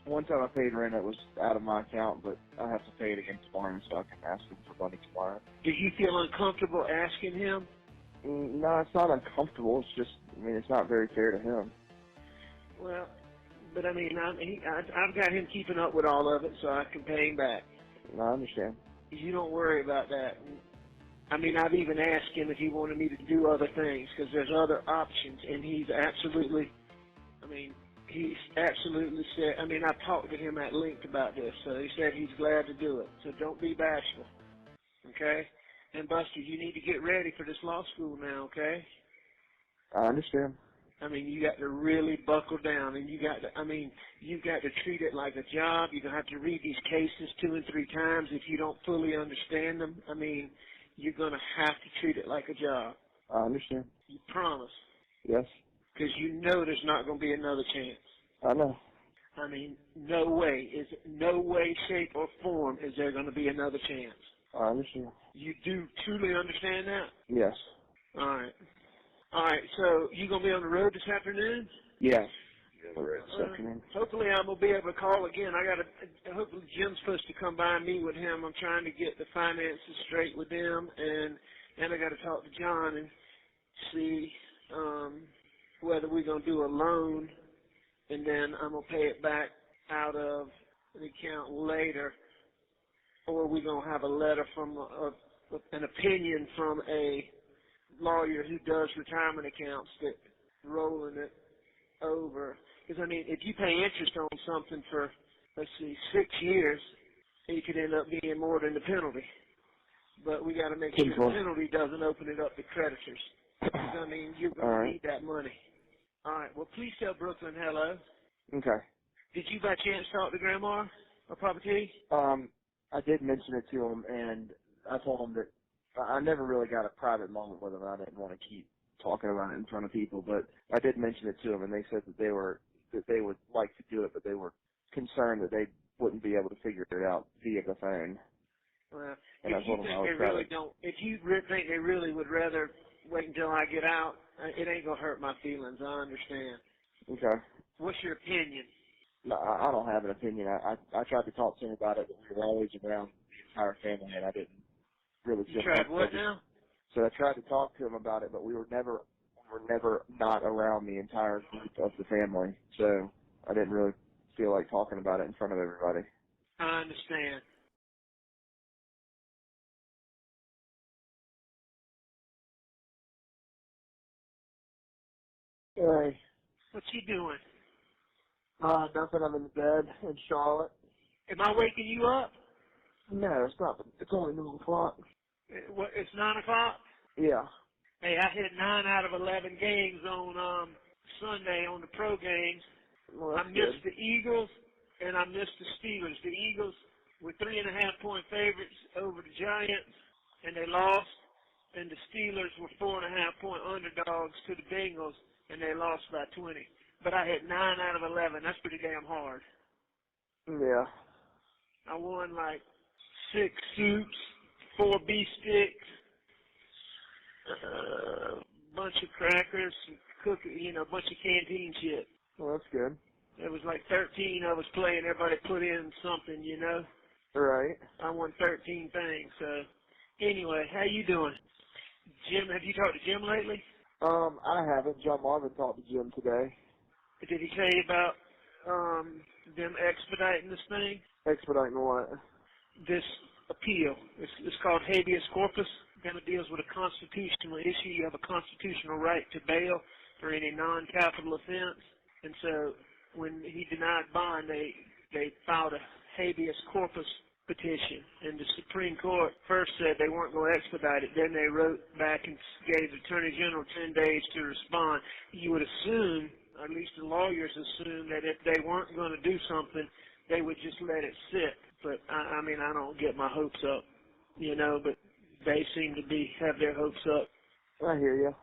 one time I paid rent, it was out of my account, but I have to pay it again tomorrow, so I can ask him for money tomorrow. Do you feel uncomfortable asking him? No, it's not uncomfortable. It's just, it's not very fair to him. Well, but I've got him keeping up with all of it, so I can pay him back. No, I understand. You don't worry about that. I've even asked him if he wanted me to do other things, because there's other options, and he's absolutely said, I've talked to him at length about this, so he said he's glad to do it. So don't be bashful, okay? And Buster, you need to get ready for this law school now, okay? I understand. You got to really buckle down, and you've got to treat it like a job. You're going to have to read these cases 2 and 3 times if you don't fully understand them. You're going to have to treat it like a job. I understand. You promise? Yes. Because you know there's not going to be another chance. I know. No way, shape, or form is there going to be another chance. I understand. You do truly understand that? Yes. All right, so you going to be on the road this afternoon? Yes. On the road this afternoon. Hopefully I'm going to be able to call again. Hopefully Jim's supposed to come by and meet with him. I'm trying to get the finances straight with them, and I got to talk to John and see whether we're going to do a loan, and then I'm going to pay it back out of the account later, or we're going to have a letter from an opinion from a lawyer who does retirement accounts that rolling it over. Because, if you pay interest on something for, 6 years, it could end up being more than the penalty. But we got to make sure the penalty doesn't open it up to creditors. Because, you're going to need that money. All right. Well, please tell Brooklyn hello. Okay. Did you by chance talk to Grandma or Papa T? I did mention it to him, and I told him that I never really got a private moment with him. I didn't want to keep talking about it in front of people, but I did mention it to him, and they said that they would like to do it, but they were concerned that wouldn't be able to figure it out via the phone. Well, And if you think they really don't, if you think they really would rather wait until I get out, it ain't gonna hurt my feelings. I understand. Okay. What's your opinion? No, I don't have an opinion. I tried to talk to him about it, but we were always around the entire family, and I didn't really. You tried what now? So I tried to talk to him about it, but we were never not around the entire group of the family. So I didn't really feel like talking about it in front of everybody. I understand. Hey. What you doing? Nothing. I'm in bed in Charlotte. Am I waking you up? No, it's not. It's only 9 o'clock. What? It's 9 o'clock? Yeah. Hey, I hit 9 out of 11 games on Sunday on the pro games. Well, I missed the Eagles and I missed the Steelers. The Eagles were 3.5-point favorites over the Giants, and they lost. And the Steelers were 4.5-point underdogs to the Bengals, and they lost by 20. But I hit 9 out of 11. That's pretty damn hard. Yeah. I won like 6 soups, 4 beef sticks, bunch of crackers, some cookie, a bunch of canteen shit. Well, that's good. There was like 13 of us playing. Everybody put in something, Right. I won 13 things. So anyway, how you doing? Jim, have you talked to Jim lately? I haven't. John Marvin talked to Jim today. Did he tell you about them expediting this thing? Expediting what? This appeal. It's called habeas corpus. It deals with a constitutional issue. You have a constitutional right to bail for any non-capital offense. And so when he denied bond, they filed a habeas corpus petition. And the Supreme Court first said they weren't going to expedite it. Then they wrote back and gave the Attorney General 10 days to respond. You would assume, or at least the lawyers assume, that if they weren't going to do something, they would just let it sit. But I mean, I don't get my hopes up, but they seem to have their hopes up. I hear you.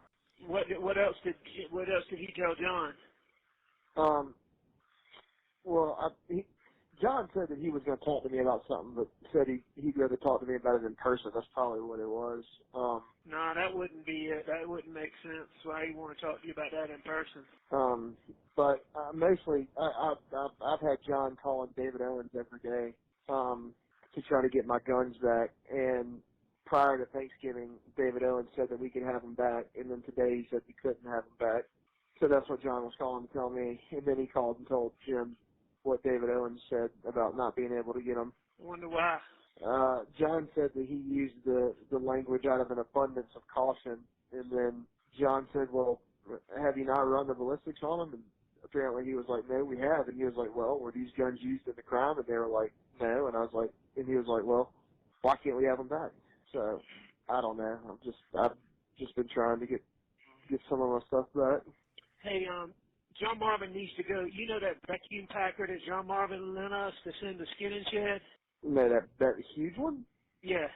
What else did he tell John? Well, John said that he was going to talk to me about something, but said he'd rather talk to me about it in person. That's probably what it was. No, that wouldn't be it. That wouldn't make sense. Why he want to talk to you about that in person? But mostly, I've had John calling David Owens every day to try to get my guns back. And prior to Thanksgiving, David Owens said that we could have them back, and then today he said we couldn't have them back. So that's what John was calling to tell me. And then he called and told Jim what David Owens said about not being able to get them. I wonder why. John said that he used the language out of an abundance of caution, and then John said, well, have you not run the ballistics on them? And apparently he was like, no, we have. And he was like, well, were these guns used in the crime? And they were like, no. And he was like, well, why can't we have them back? So I don't know. I've just been trying to get some of my stuff back. Hey, John Marvin needs to go. You know that vacuum packer that John Marvin lent us to send the skinning shed? No, that huge one? Yeah.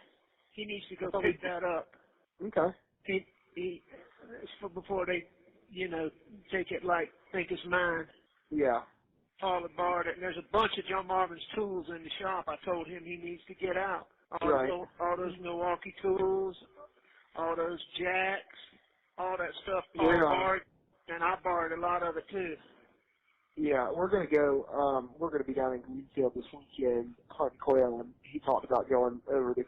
He needs to go pick that up. Okay. It's before they, take it like, think it's mine. Yeah. Paul had borrowed it, and there's a bunch of John Marvin's tools in the shop. I told him he needs to get out. All those Milwaukee tools, all those jacks, all that stuff Paul borrowed. And I borrowed a lot of it too. Yeah, we're gonna be down in Greenfield this weekend hunting quail, and he talked about going over the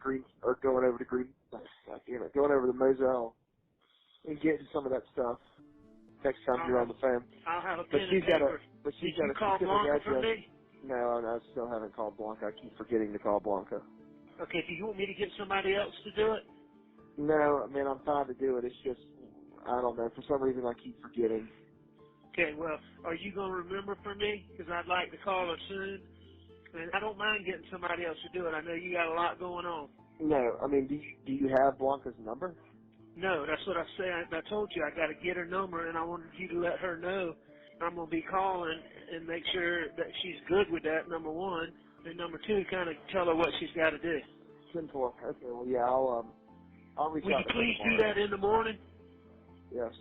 Moselle and getting some of that stuff next time you're on the phone. I'll have a pen and paper. But she's got a call Blanca for me? No, I still haven't called Blanca. I keep forgetting to call Blanca. Okay, do you want me to get somebody else to do it? No, man, I'm fine to do it. It's just, I don't know. For some reason, I keep forgetting. Okay, well, are you going to remember for me? Because I'd like to call her soon. And I don't mind getting somebody else to do it. I know you got a lot going on. No, I mean, do you have Blanca's number? No, that's what I said. I told you I got to get her number, and I wanted you to let her know I'm going to be calling and make sure that she's good with that, number one. And number two, kind of tell her what she's got to do. 10-4. Okay, well, yeah, I'll reach out to her. Will you please do that in the morning? Yes.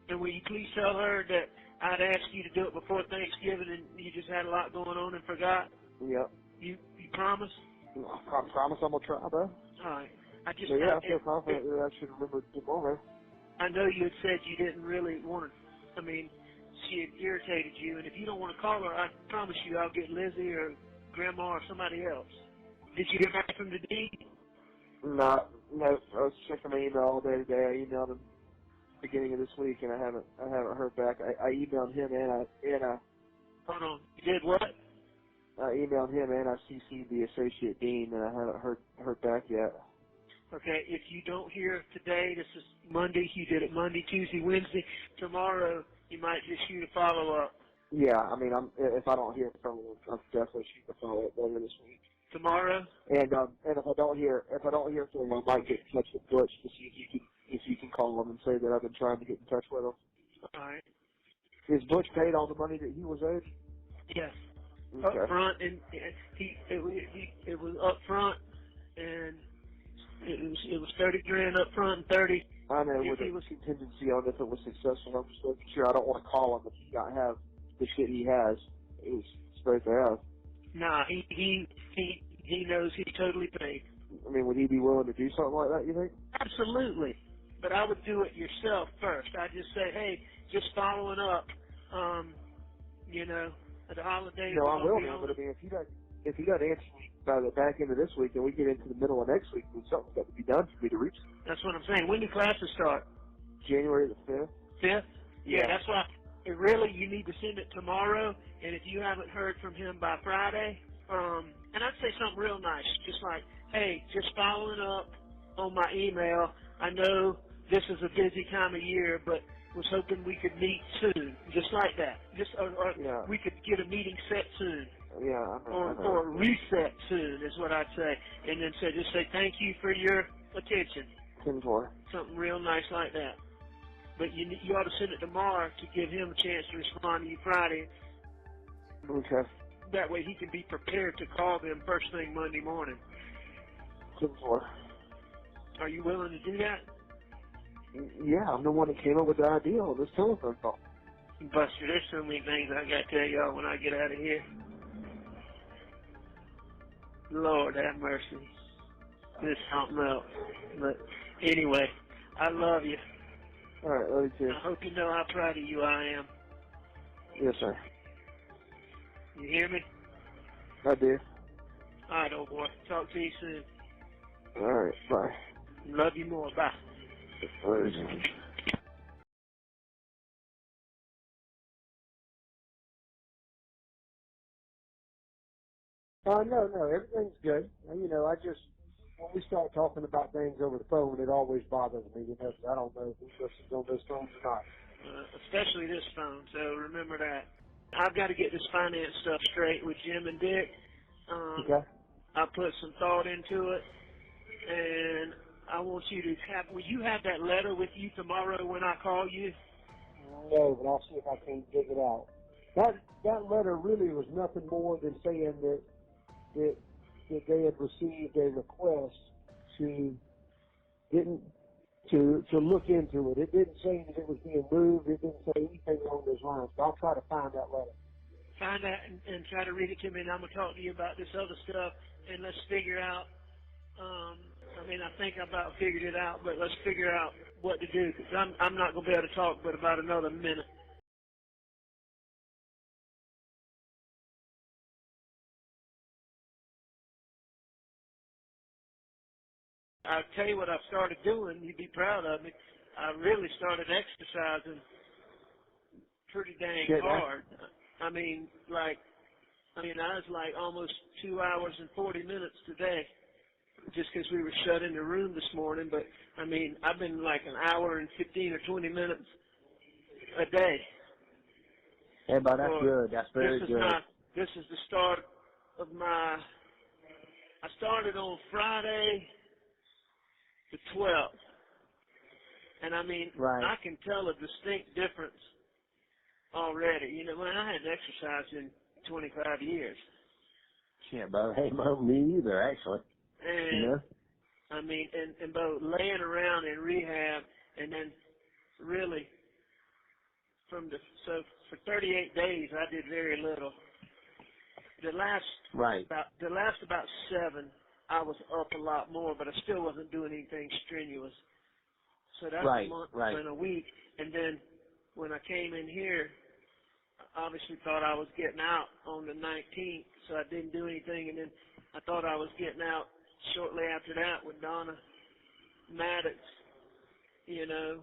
And will you please tell her that I'd asked you to do it before Thanksgiving and you just had a lot going on and forgot? Yep. You promise? I promise I'm gonna try, bro. All right. I just So yeah, I feel confident that I should remember tomorrow. I know you had said you didn't really want to. I mean, she had irritated you, and if you don't want to call her, I promise you I'll get Lizzie or Grandma or somebody else. Did you get back from the dean? No. I was checking my email all day today. I emailed him beginning of this week, and I haven't heard back. I emailed him and Hold on. You did what? I emailed him and I CC'd the associate dean, and I haven't heard back yet. Okay, if you don't hear today, this is Monday, you did it Monday, Tuesday, Wednesday. Tomorrow, you might just shoot a follow-up. Yeah, I mean, if I don't hear from him, I'm definitely shooting a follow-up later this week. Tomorrow? And if I don't hear from him, I might get in touch with Butch to see if you can call him and say that I've been trying to get in touch with him. All right. Is Butch paid all the money that he was owed? Yes. Okay. Up front, and it was up front, and it was $30,000 up front and 30. I know with a contingency on if it was successful. I'm just making sure I don't want to call him if he not have the shit he has. He was supposed to have. Nah, he knows he's totally paid. I mean, would he be willing to do something like that, you think? Absolutely. But I would do it yourself first. I'd just say, hey, just following up, at the holidays. No, I will, man, but I mean, if he got answered by the back end of this week and we get into the middle of next week, then something's got to be done for me to reach him. That's what I'm saying. When do classes start? January the 5th. 5th? Yeah, that's why. You need to send it tomorrow, and if you haven't heard from him by Friday, and I'd say something real nice, just like, hey, just following up on my email. I know this is a busy time of year, but was hoping we could meet soon, just like that. We could get a meeting set soon. Yeah, or a reset soon is what I'd say, and then just say thank you for your attention. 10-4. Something real nice like that. But you ought to send it tomorrow to give him a chance to respond to you Friday. Okay. That way he can be prepared to call them first thing Monday morning. 10-4. Are you willing to do that? Yeah, I'm the one that came up with the idea on this telephone call. Buster, there's so many things I got to tell y'all when I get out of here. Lord have mercy. This is something else. But anyway, I love you. All right, love you too. I hope you know how proud of you I am. Yes, sir. You hear me? I do. All right, old boy. Talk to you soon. All right, bye. Love you more. Bye. All right. No, everything's good. I just, when we start talking about things over the phone, it always bothers me, because I don't know who listens on this phone or not. Especially this phone, so remember that. I've got to get this finance stuff straight with Jim and Dick. Okay. I put some thought into it, and I want you to will you have that letter with you tomorrow when I call you? No, but I'll see if I can dig it out. That letter really was nothing more than saying that they had received a request to look into it. It didn't say that it was being moved. It didn't say anything along those lines. But I'll try to find that letter. Find that and try to read it to me, and I'm going to talk to you about this other stuff, and let's figure out, I think I about figured it out, but let's figure out what to do, because I'm not going to be able to talk but about another minute. I'll tell you what I've started doing. You'd be proud of me. I really started exercising pretty dang hard. I was like almost 2 hours and 40 minutes today, just because we were shut in the room this morning. But, I've been like an hour and 15 or 20 minutes a day. Yeah, but that's good. That's very good. This is the start of I started on Friday the 12th. And right. I can tell a distinct difference already. I hadn't exercised in 25 years. Yeah, but ain't me either, actually. And, and both laying around in rehab, and then really for 38 days I did very little. the last about 7, I was up a lot more, but I still wasn't doing anything strenuous. So that's a month and a week. And then when I came in here, I obviously thought I was getting out on the 19th, so I didn't do anything. And then I thought I was getting out shortly after that with Donna Maddox, you know.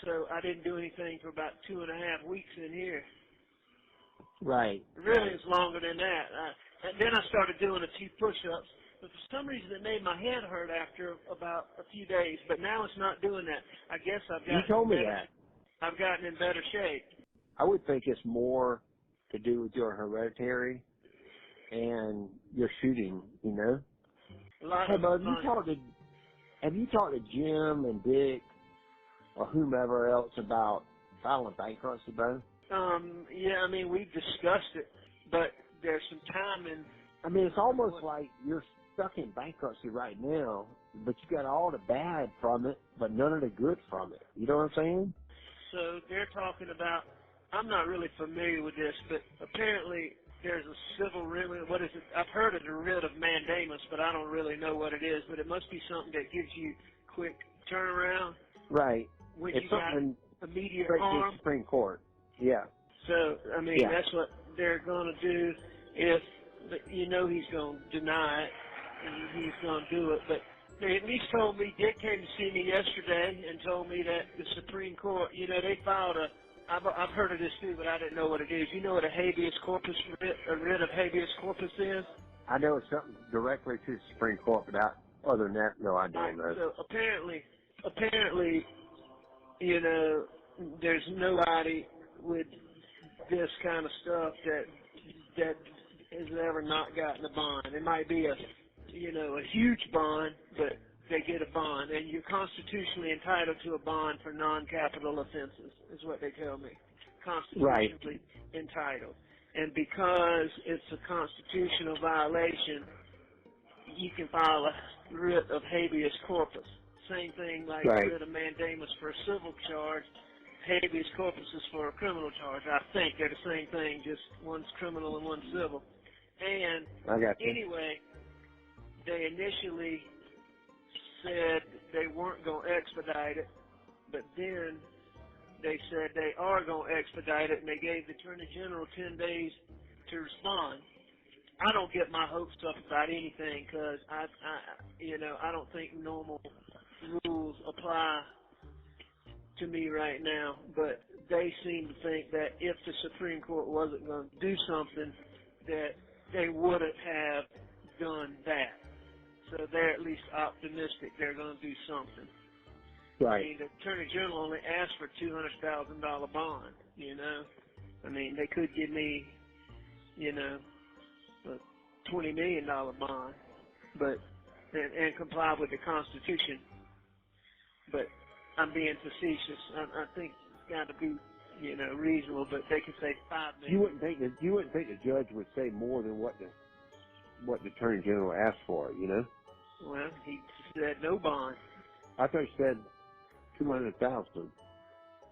So I didn't do anything for about 2.5 weeks in here. Right. Really, it's longer than that. And then I started doing a few push-ups. But for some reason, it made my head hurt after about a few days. But now it's not doing that. I guess You told me that. I've gotten in better shape. I would think it's more to do with your hereditary and your shooting, you know? Hey, bud, have you talked to Jim and Dick or whomever else about filing bankruptcy, bro? Yeah, I mean, we've discussed it, but there's some time in... I mean, it's almost like you're stuck in bankruptcy right now, but you got all the bad from it, but none of the good from it. You know what I'm saying? So they're talking about... I'm not really familiar with this, but apparently there's a civil remedy. What is it? I've heard of the writ of mandamus, but I don't really know what it is. But it must be something that gives you quick turnaround. Right. When it's you got immediate harm. To the Supreme Court. Yeah. So, I mean, that's what they're going to do if, you know, he's going to deny it, and he's going to do it. But they at least told me, Dick came to see me yesterday and told me that the Supreme Court, you know, they filed I've heard of this too, but I didn't know what it is. You know what a habeas corpus a writ of habeas corpus is? I know it's something directly to the Supreme Court, but other than that, no, I don't know. So apparently, you know, there's nobody with this kind of stuff that has ever not gotten a bond. It might be a huge bond, but they get a bond, and you're constitutionally entitled to a bond for non-capital offenses, is what they tell me. Constitutionally entitled. And because it's a constitutional violation, you can file a writ of habeas corpus. Same thing like a writ of mandamus for a civil charge. Habeas corpus is for a criminal charge. I think they're the same thing, just one's criminal and one's civil. And anyway, they initially said they weren't going to expedite it, but then they said they are going to expedite it, and they gave the Attorney General 10 days to respond. I don't get my hopes up about anything because I don't think normal rules apply to me right now, but they seem to think that if the Supreme Court wasn't going to do something, that they wouldn't have done that. So they're at least optimistic they're going to do something. Right. I mean, the Attorney General only asked for a $200,000 bond, you know. I mean, they could give me, you know, a $20 million bond, but and comply with the Constitution. But I'm being facetious. I think it's got to be, you know, reasonable, but they could say $5 million. You wouldn't think the judge would say more than what the Attorney General asked for, you know? Well, he said no bond. I thought he said $200,000.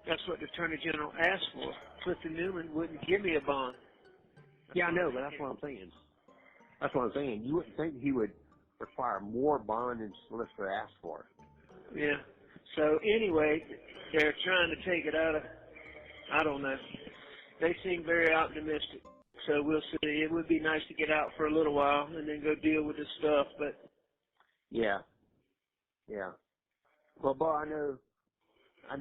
That's what the Attorney General asked for. Clifton Newman wouldn't give me a bond. Yeah, I know, but that's what I'm saying. That's what I'm saying. You wouldn't think he would require more bond than the solicitor asked for. Yeah. So anyway, they're trying to take it out of, I don't know. They seem very optimistic. So we'll see. It would be nice to get out for a little while and then go deal with this stuff, but... Yeah. Well, Bo, I know. I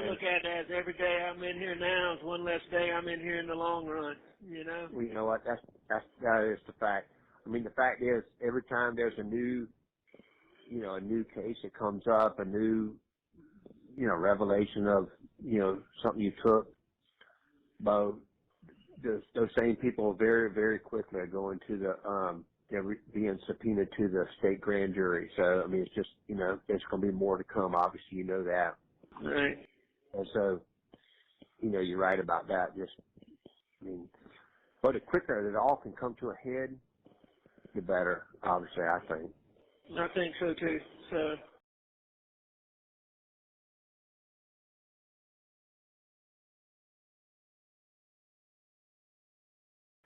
look at it as every day I'm in here now is one less day I'm in here in the long run, you know? Well, you know what? That is the fact. I mean, the fact is, every time there's a new case that comes up, a new, revelation of, something you took, Bo, those same people very, very quickly are going to they're being subpoenaed to the state grand jury. So, I mean, it's just, there's going to be more to come. Obviously, you know that. Right. And so, you're right about that. But the quicker that it all can come to a head, the better, obviously, I think. I think so, too. So...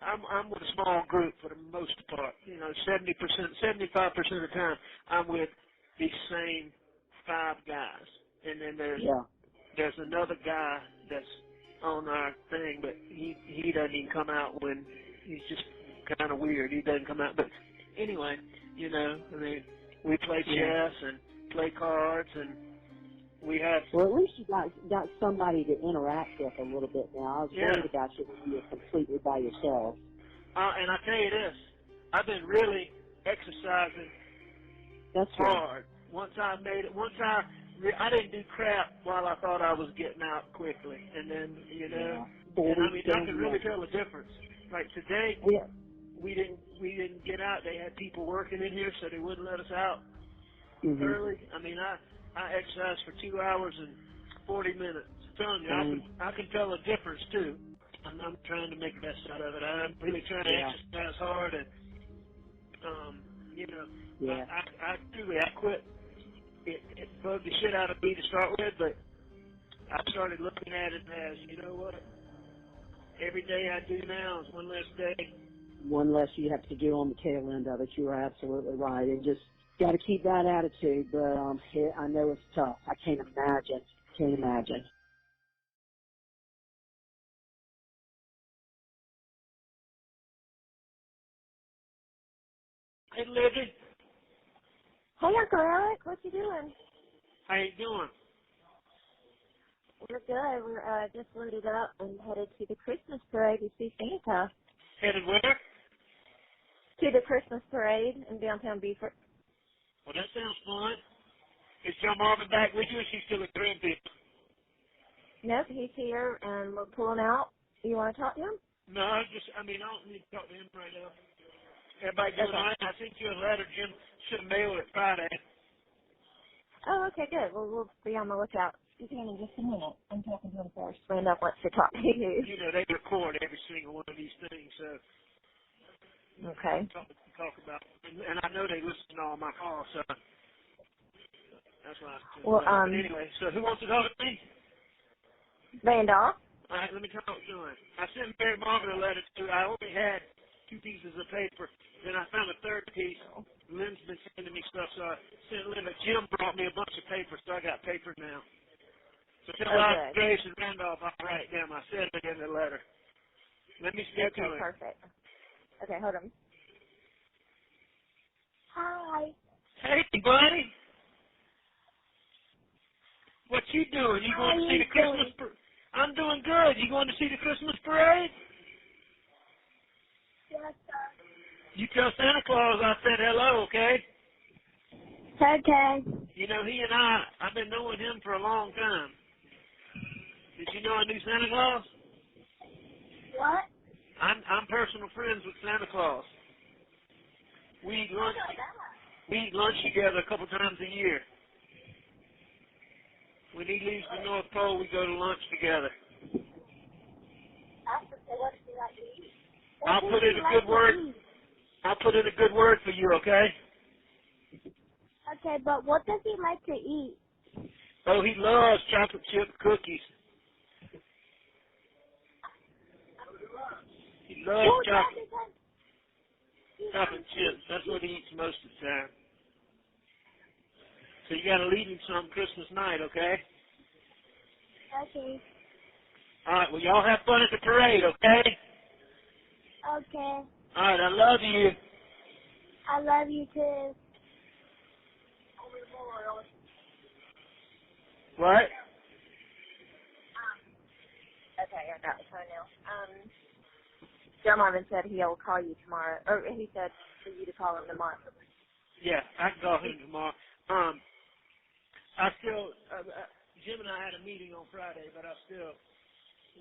I'm with a small group for the most part. 70%, 75% of the time, I'm with these same 5 guys, and then there's another guy that's on our thing, but he doesn't even come out when he's just kind of weird. He doesn't come out, but anyway, I mean, we play chess and play cards, and we have. Well, at least you got somebody to interact with a little bit now. I was worried about you when you were completely by yourself. And I tell you this, I've been really exercising hard. Once I made it, I didn't do crap while I thought I was getting out quickly, and then and I mean I can really tell the difference. Like today, we didn't get out. They had people working in here, so they wouldn't let us out early. I mean I exercised for 2 hours and 40 minutes. I'm telling you, I can tell a difference too. I'm trying to make the best out of it. I'm really trying to exercise hard, and I quit. It bugged the shit out of me to start with, but I started looking at it as, you know what? Every day I do now is one less day. One less you have to do on the tail end of it. You are absolutely right. And just got to keep that attitude. But I know it's tough. I can't imagine. Hey, Libby. Hey, Uncle Alex, what you doing? How you doing? We're good. We're just loaded up and headed to the Christmas parade to see Santa. Headed where? To the Christmas parade in downtown Beaufort. Well, that sounds fun. Is John Marvin back with you, or is he still at Greenfield? Nope, he's here, and we're pulling out. You want to talk to him? No, I don't need to talk to him right now. Everybody doing all right? I sent you a letter. Jim should have mailed it Friday. Oh, okay, good. Well, we'll be on the lookout. He's in just a minute. I'm talking to him first. Randolph wants to talk to you. They record every single one of these things, so. Okay. Talk about, and I know they listen to all my calls, so. That's why. Well, but anyway, so who wants to talk to me? Randolph. All right, let me talk to him. I sent Mary Marvin a letter too. I only had 2 pieces of paper. Then I found a 3rd piece. Lynn's been sending me stuff, so I sent Lynn. Jim brought me a bunch of paper, so I got paper now. So tell Grace and Randolph I'll write them. I said it in the letter. Let me speak to him. Perfect. Okay, hold on. Hi. Hey, buddy. What you doing? You going to see the Christmas parade? I'm doing good. You going to see the Christmas parade? Yes, sir. You tell Santa Claus I said hello, okay? Okay. He and I've been knowing him for a long time. Did you know I knew Santa Claus? What? I'm personal friends with Santa Claus. We eat lunch together a couple times a year. When he leaves the North Pole, we go to lunch together. What do you like to eat? I'll put in a good word. I'll put in a good word for you, okay? Okay, but what does he like to eat? Oh, he loves chocolate chip cookies. He loves chocolate chips. That's what he eats most of the time. So you got to leave him some Christmas night, okay? Okay. All right, well, y'all have fun at the parade, okay? Okay. All right, I love you. I love you too. What? Okay, I got the phone now. Joe Marvin said he'll call you tomorrow, or he said for you to call him tomorrow. Yeah, I can call him tomorrow. Jim and I had a meeting on Friday, but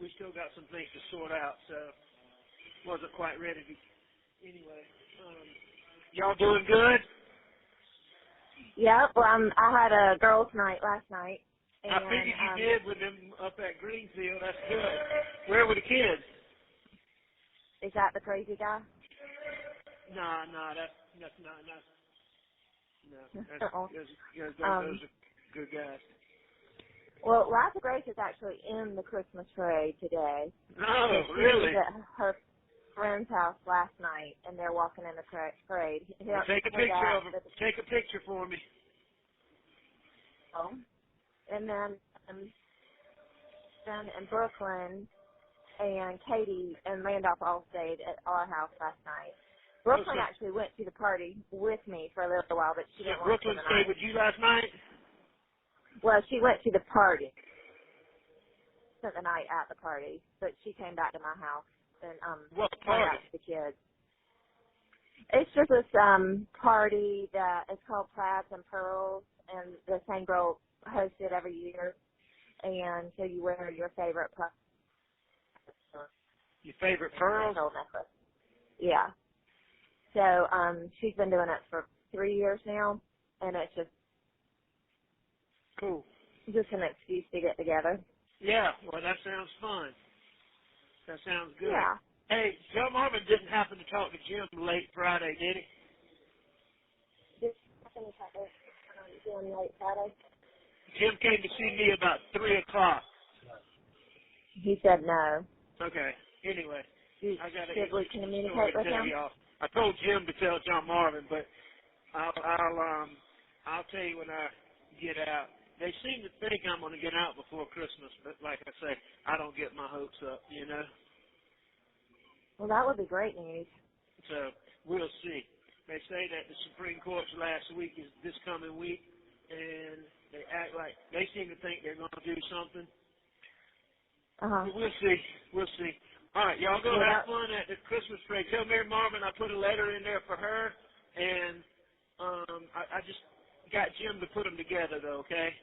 we still got some things to sort out, so wasn't quite ready to. Anyway, y'all doing good? Yep. Well, I had a girls' night last night. And, I figured you did with them up at Greenfield. That's good. Where were the kids? Is that the crazy guy? No, that's not. No, those are good guys. Well, Liza Grace is actually in the Christmas parade today. Oh, really? friend's house last night, and they're walking in the parade. Well, take a picture of them. Take a picture for me. And then in Brooklyn, and Katie and Randolph all stayed at our house last night. Brooklyn actually went to the party with me for a little while, but she didn't want to. Brooklyn stayed with you last night? Well, she went to the party. Spent the night at the party, but she came back to my house and what hung party? out with the kids. It's just this party that is called Plaids and Pearls, and the same girl hosts it every year. And so you wear your favorite pearls. Your favorite pearls? Pearl necklace. Yeah. So she's been doing it for 3 years now, and it's just cool. Just an excuse to get together. Yeah, well, that sounds fun. That sounds good. Yeah. Hey, Joe Marvin didn't happen to talk to Jim late Friday, did he? Late Friday. Jim came to see me about 3 o'clock. He said no. Okay. Anyway, I got to we communicate with him? y'all. I told Jim to tell John Marvin, but I'll tell you when I get out. They seem to think I'm going to get out before Christmas, but like I say, I don't get my hopes up, you know. Well, that would be great news. So we'll see. They say that the Supreme Court's last week is this coming week, and they act like they seem to think they're going to do something. We'll see. We'll see. All right, y'all go have fun at the Christmas parade. Tell Mary Marvin I put a letter in there for her, and I just got Jim to put them together, though, okay?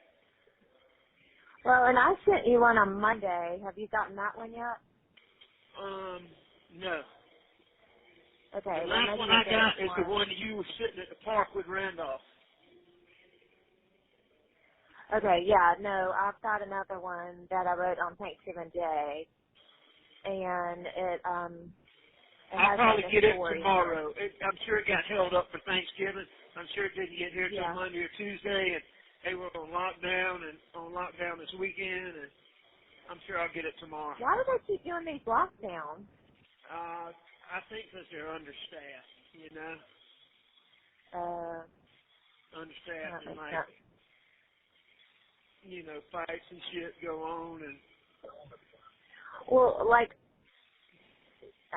Well, and I sent you one on Monday. Have you gotten that one yet? No. Okay. The last one I got is the one you were sitting at the park with Randolph. Okay, yeah, no, I've got another one that I wrote on Thanksgiving Day, and I'll probably get it tomorrow. I'm sure it got held up for Thanksgiving. I'm sure it didn't get here till Monday or Tuesday, and they were on lockdown this weekend, and I'm sure I'll get it tomorrow. Why do they keep doing these lockdowns? I think because they're understaffed, you know. Understaffed and like, you know, fights and shit go on and. Well, like,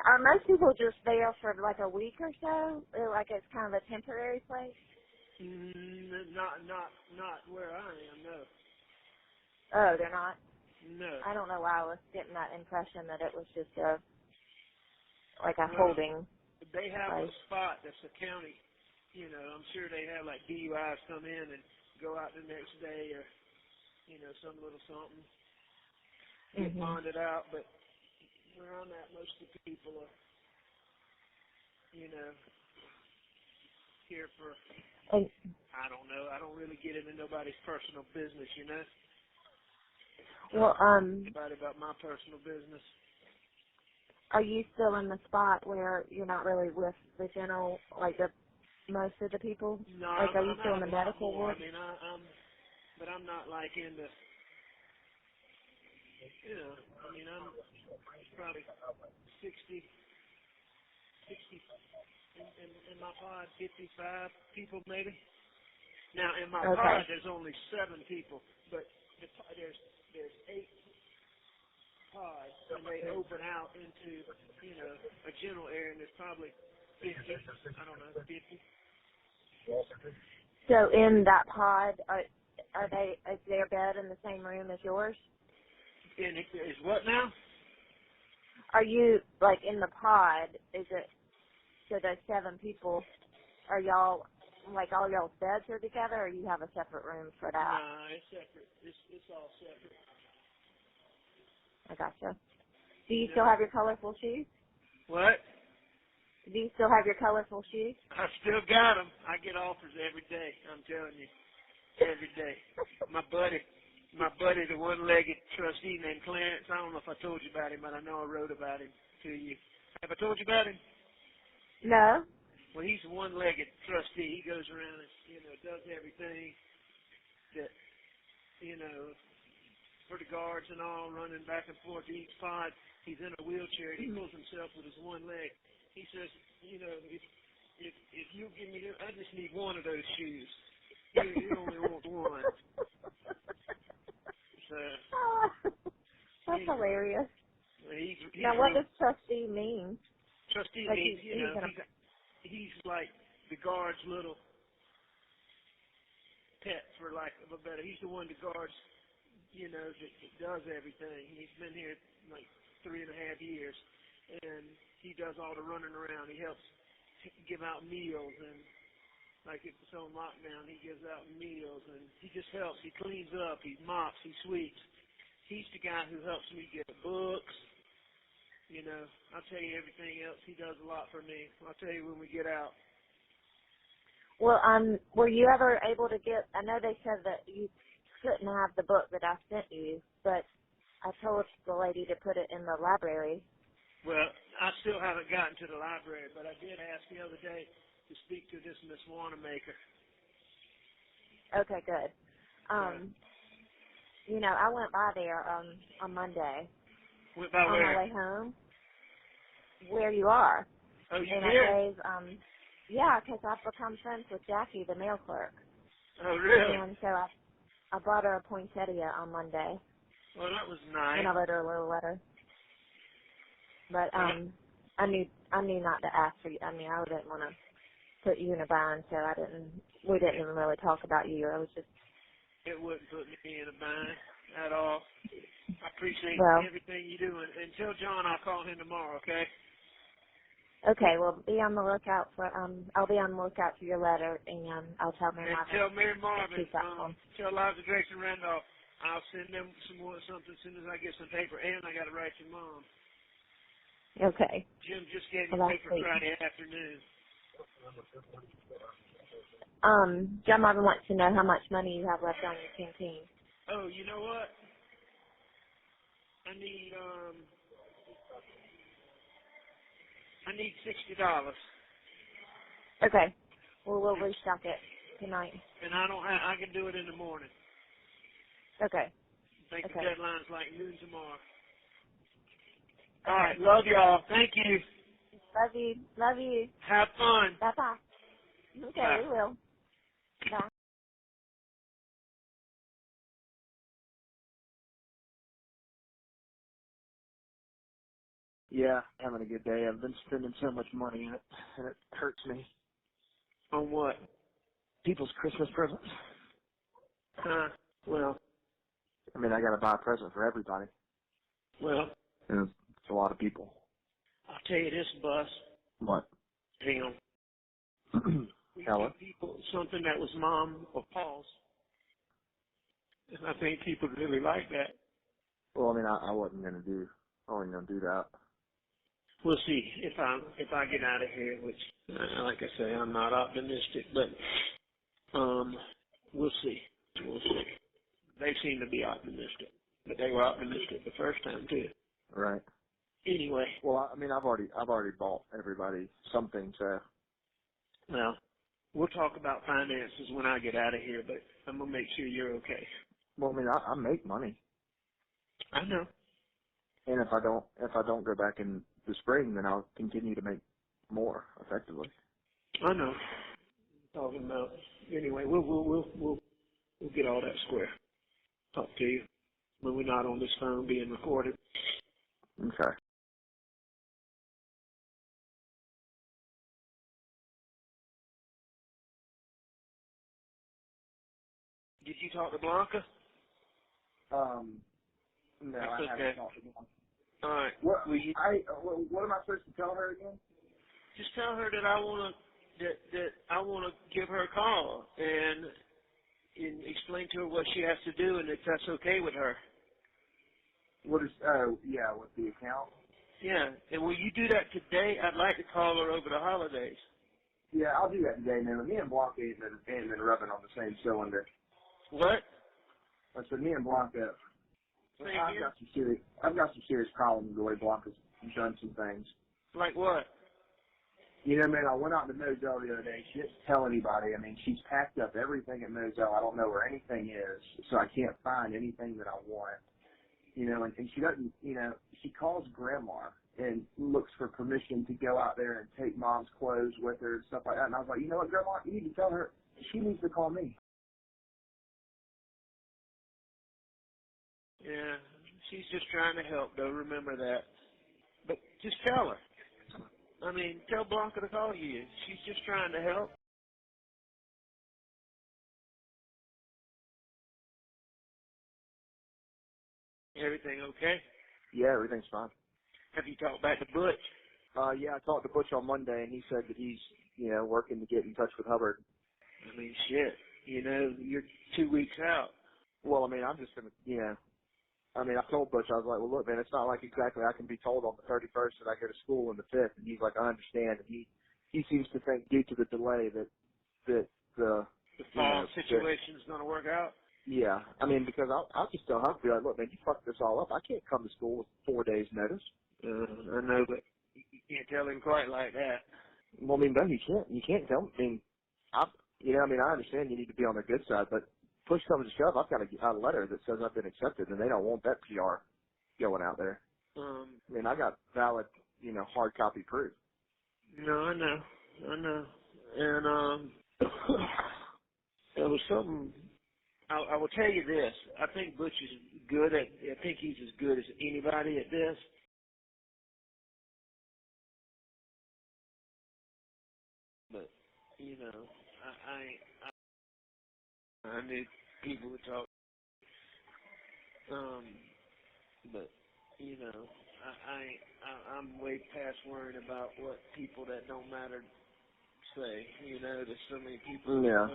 are most people just there for like a week or so? Like it's kind of a temporary place? Not where I am, no. Oh, they're not? No. I don't know why I was getting that impression that it was just a holding. They have place. a spot that's a county, you know, I'm sure they have like DUIs come in and go out the next day or, you know, some little something. Get bonded out, but where I'm at, most of the people are, you know, here for, I don't know, I don't really get into nobody's personal business, you know. Well, anybody about my personal business. Are you still in the spot where you're not really with the general, like most of the people? No, like, are you I'm still in the medical ward? I mean, but I'm not like into, you know, I mean, I'm probably 60 in my pod, 55 people maybe. Now, in my pod, there's only 7 people, but there's 8 pods, and they open out into, you know, a general area, and there's probably 50, I don't know, 50. So in that pod, is their bed in the same room as yours? Is what now? Are you, like, in the pod, is it, so those 7 people, are y'all, like, all y'all's beds are together, or you have a separate room for that? No, it's separate. It's all separate. I gotcha. Do you still have your colorful shoes? What? Do you still have your colorful shoes? I still got them. I get offers every day, I'm telling you. Every day. My buddy, the one-legged trustee named Clarence, I don't know if I told you about him, but I know I wrote about him to you. Have I told you about him? No. Well, he's a one-legged trustee. He goes around and, you know, does everything that, you know, for the guards and all, running back and forth to each pod. He's in a wheelchair. He pulls himself with his one leg. He says, you know, if you give me, I just need one of those shoes. You only want one. So, that's hilarious. He's now, what does trustee mean? Trustee like means, he's like the guard's little pet, for lack of a better. He's the one the guards, that does everything. He's been here like 3.5 years, and he does all the running around. He helps give out meals, and like if it's on lockdown, he gives out meals, and he just helps. He cleans up, he mops, he sweeps. He's the guy who helps me get books. I'll tell you everything else. He does a lot for me. I'll tell you when we get out. Well, were you ever able to get, I know they said that you couldn't have the book that I sent you, but I told the lady to put it in the library. Well, I still haven't gotten to the library, but I did ask the other day to speak to this Miss Wanamaker. Okay, good. I went by there on Monday. Went by on where? my way home. Where you are. Oh, you and did? I gave, yeah, because I've become friends with Jackie, the mail clerk. Oh, really? And so I brought her a poinsettia on Monday. Well, that was nice. And I wrote her a little letter. But I knew not to ask for you. I didn't want to put you in a bind, so we didn't even really talk about you. I was just. It wouldn't put me in a bind at all. I appreciate everything you do. And tell John I'll call him tomorrow, okay? Okay, well, be on the lookout for, I'll be on the lookout for your letter, and I'll tell Mary Marvin. And tell Mary Marvin, tell Liza Grayson Randolph, I'll send them something as soon as I get some paper, and I got to write your mom. Okay. Jim just gave me paper Friday afternoon. John Marvin wants to know how much money you have left on your canteen. Oh, you know what? I need $60. Okay. Well, we'll restock it tonight. And I can do it in the morning. Okay. I think the deadline's like noon tomorrow. All right. Love y'all. Thank you. Love you. Love you. Have fun. Bye-bye. Okay, Bye. we will. Bye. Yeah, having a good day. I've been spending so much money and it hurts me. On what? People's Christmas presents. Well. I mean, I got to buy a present for everybody. Well. And it's a lot of people. I'll tell you this, Bus. What? Hang on. We give people something that was Mom or Paul's. And I think people really like that. Well, I mean, I wasn't going to do that. We'll see if I get out of here, which, like I say, I'm not optimistic, but we'll see. We'll see. They seem to be optimistic, but they were optimistic the first time too. Right. Anyway. Well, I mean, I've already bought everybody something, so. Well, we'll talk about finances when I get out of here, but I'm gonna make sure you're okay. Well, I mean, I make money. I know. And if I don't go back in the spring, then I'll continue to make more effectively. I know. Talking about anyway, we'll get all that square. Talk to you when we're not on this phone being recorded. Okay. Did you talk to Blanca? No, that's I haven't talked to Blanca. All right. What am I supposed to tell her again? Just tell her that I wanna give her a call and explain to her what she has to do and if that's okay with her. With the account? Yeah, and will you do that today? I'd like to call her over the holidays. Yeah, I'll do that today, man. Me and Blanca ain't been rubbing on the same cylinder. What? I said me and Blanca, I've got some serious problems the way Blanca's done some things. Like what? You know, man, I went out to Moselle the other day. She didn't tell anybody. I mean, she's packed up everything at Moselle. I don't know where anything is, so I can't find anything that I want. and she doesn't, she calls grandma and looks for permission to go out there and take mom's clothes with her and stuff like that. And I was like, you know what, grandma, you need to tell her she needs to call me. Yeah, she's just trying to help, though. Remember that. But just tell her. I mean, tell Blanca to call you. She's just trying to help. Everything okay? Yeah, everything's fine. Have you talked back to Butch? Yeah, I talked to Butch on Monday, and he said that he's, working to get in touch with Hubbard. I mean, shit. You're 2 weeks out. Well, I mean, I'm just going to, I told Butch, I was like, well, look, man, it's not like exactly I can be told on the 31st that I go to school on the 5th. And he's like, I understand. And he seems to think due to the delay that the fall situation's going to work out? Yeah. I mean, because I'll just tell Hubbard, like, look, man, you fucked this all up. I can't come to school with 4 days' notice. I know, but you can't tell him quite like that. Well, I mean, no, you can't. You can't tell him. I mean, I understand you need to be on the good side, but push comes to shove, I've got a letter that says I've been accepted, and they don't want that PR going out there. I mean, I got valid, hard copy proof. No, I know. And there was something. I will tell you this. I think Butch is good at. I think he's as good as anybody at this. But I knew people would talk. But I'm way past worrying about what people that don't matter say. There's so many people. Yeah.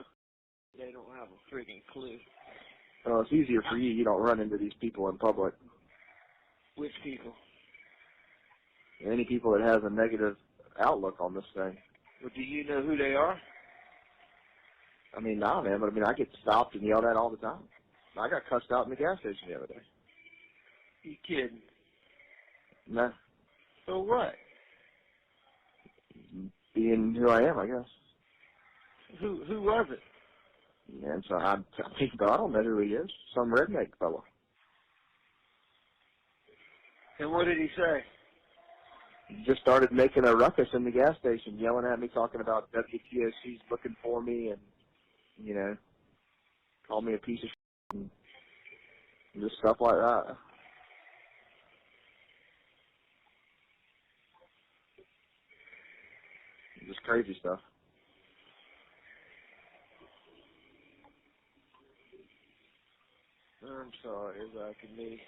They don't have a freaking clue. Well, it's easier for you. You don't run into these people in public. Which people? Any people that has a negative outlook on this thing. Well, do you know who they are? I mean, nah, man, but I get stopped and yelled at all the time. I got cussed out in the gas station the other day. You kidding? Nah. So what? Being who I am, I guess. Who was it? And so I don't know who he is. Some redneck fella. And what did he say? He just started making a ruckus in the gas station, yelling at me, talking about WTOC's looking for me, and called me a piece of shit and just stuff like that. Just crazy stuff. I'm sorry, as I can be.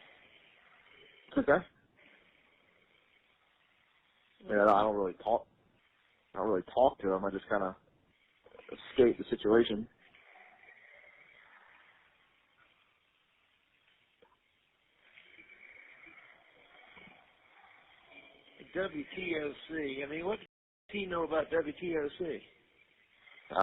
It's okay. Yeah, I don't really talk to him. I just kind of escape the situation. WTOC. I mean, what does he know about WTOC?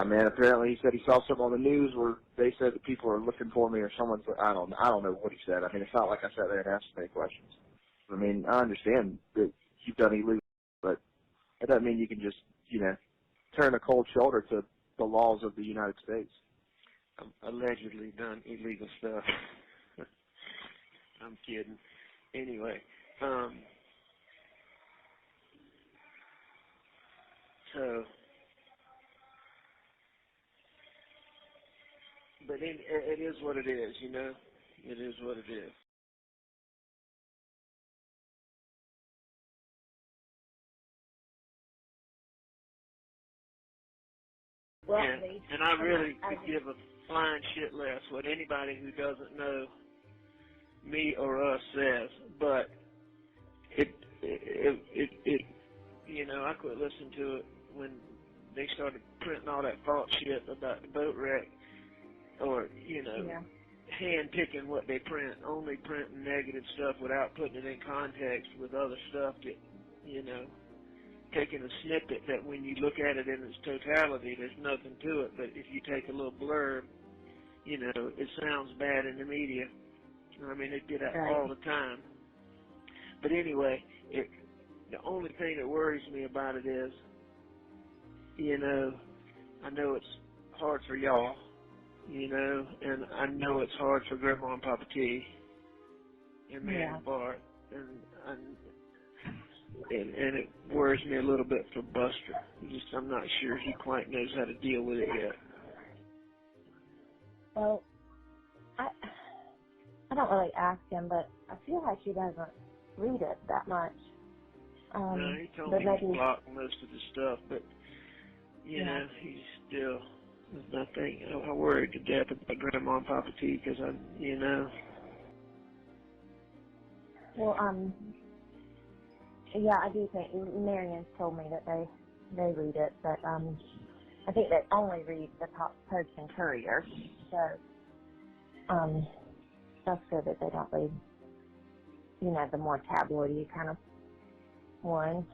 Man, apparently he said he saw something on the news where they said that people are looking for me, or someone's. I don't know what he said. I mean, it's not like I sat there and asked any questions. I mean, I understand that you've done illegal, but that doesn't mean you can just, turn a cold shoulder to the laws of the United States. Allegedly done illegal stuff. I'm kidding. Anyway, but it is what it is, It is what it is. Well, and I really could give a flying shit less what anybody who doesn't know me or us says, but it I quit listening to it when they started printing all that false shit about the boat wreck, or hand picking what they print, only printing negative stuff without putting it in context with other stuff that taking a snippet that when you look at it in its totality, there's nothing to it. But if you take a little blurb, it sounds bad in the media. I mean, they do that all the time. But anyway, the only thing that worries me about it is, I know it's hard for y'all, and I know it's hard for Grandma and Papa T. and man Bart, and it worries me a little bit for Buster. I'm not sure he quite knows how to deal with it yet. Well, I don't really ask him, but I feel like he doesn't read it that much. No, he told me he blocked most of the stuff, but you know, he's still. I worried to death about Grandma and Papa T because you know. Well, yeah, I do think Marion's told me that they read it, but I think they only read the Post and Courier, so that's good that they don't read, you know, the more tabloidy kind of ones.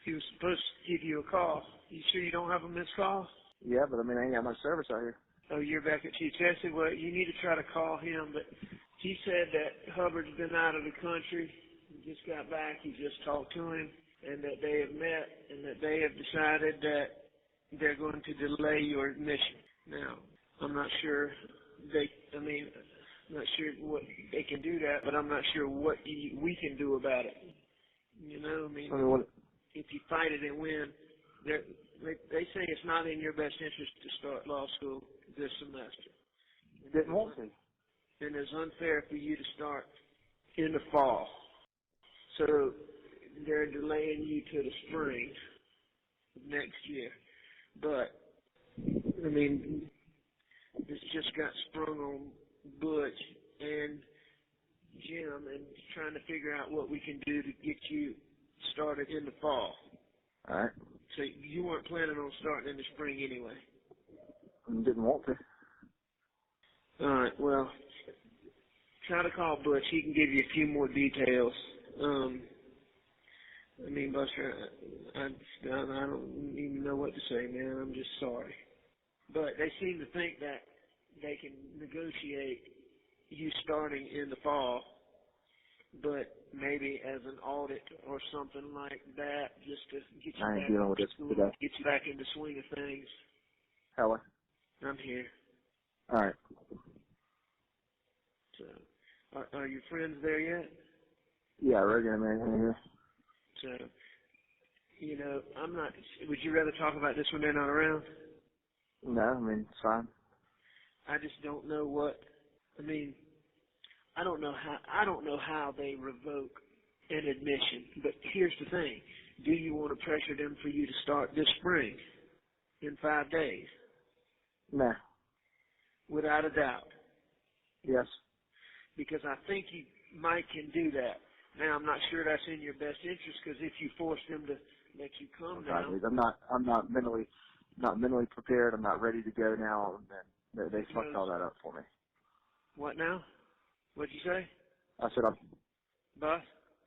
He was supposed to give you a call. You sure you don't have a missed call? Yeah, but I mean, I ain't got much service out here. Oh, you're back at Chief Tessie? Well, you need to try to call him, but he said that Hubbard's been out of the country. He just got back. He just talked to him, and that they have met, and that they have decided that they're going to delay your admission. Now, I'm not sure I'm not sure what they can do that, but I'm not sure what we can do about it. You know, if you fight it and win, they say it's not in your best interest to start law school this semester. Didn't want to. And it's unfair for you to start in the fall. So they're delaying you to the spring of next year. But, I mean, this just got sprung on Butch and Jim and trying to figure out what we can do to get you started in the fall. All right. So you weren't planning on starting in the spring anyway? Didn't want to. All right, well, try to call Butch. He can give you a few more details. I mean, Buster, I don't even know what to say, man. I'm just sorry. But they seem to think that they can negotiate you starting in the fall, but maybe as an audit or something like that, just to get you back in the swing of things. Hello? I'm here. All right. So, are your friends there yet? Yeah, Reagan and Mary here. So, you know, would you rather talk about this when they're not around? No, I mean, it's fine. I just don't know I don't know how they revoke an admission. But here's the thing. Do you want to pressure them for you to start this spring in 5 days? No. Without a doubt. Yes. Because I think Mike can do that. Now, I'm not sure that's in your best interest because if you force them to let you come down. I'm not mentally prepared. I'm not ready to go now. And they fucked all that up for me. What now? What'd you say? I said Bus?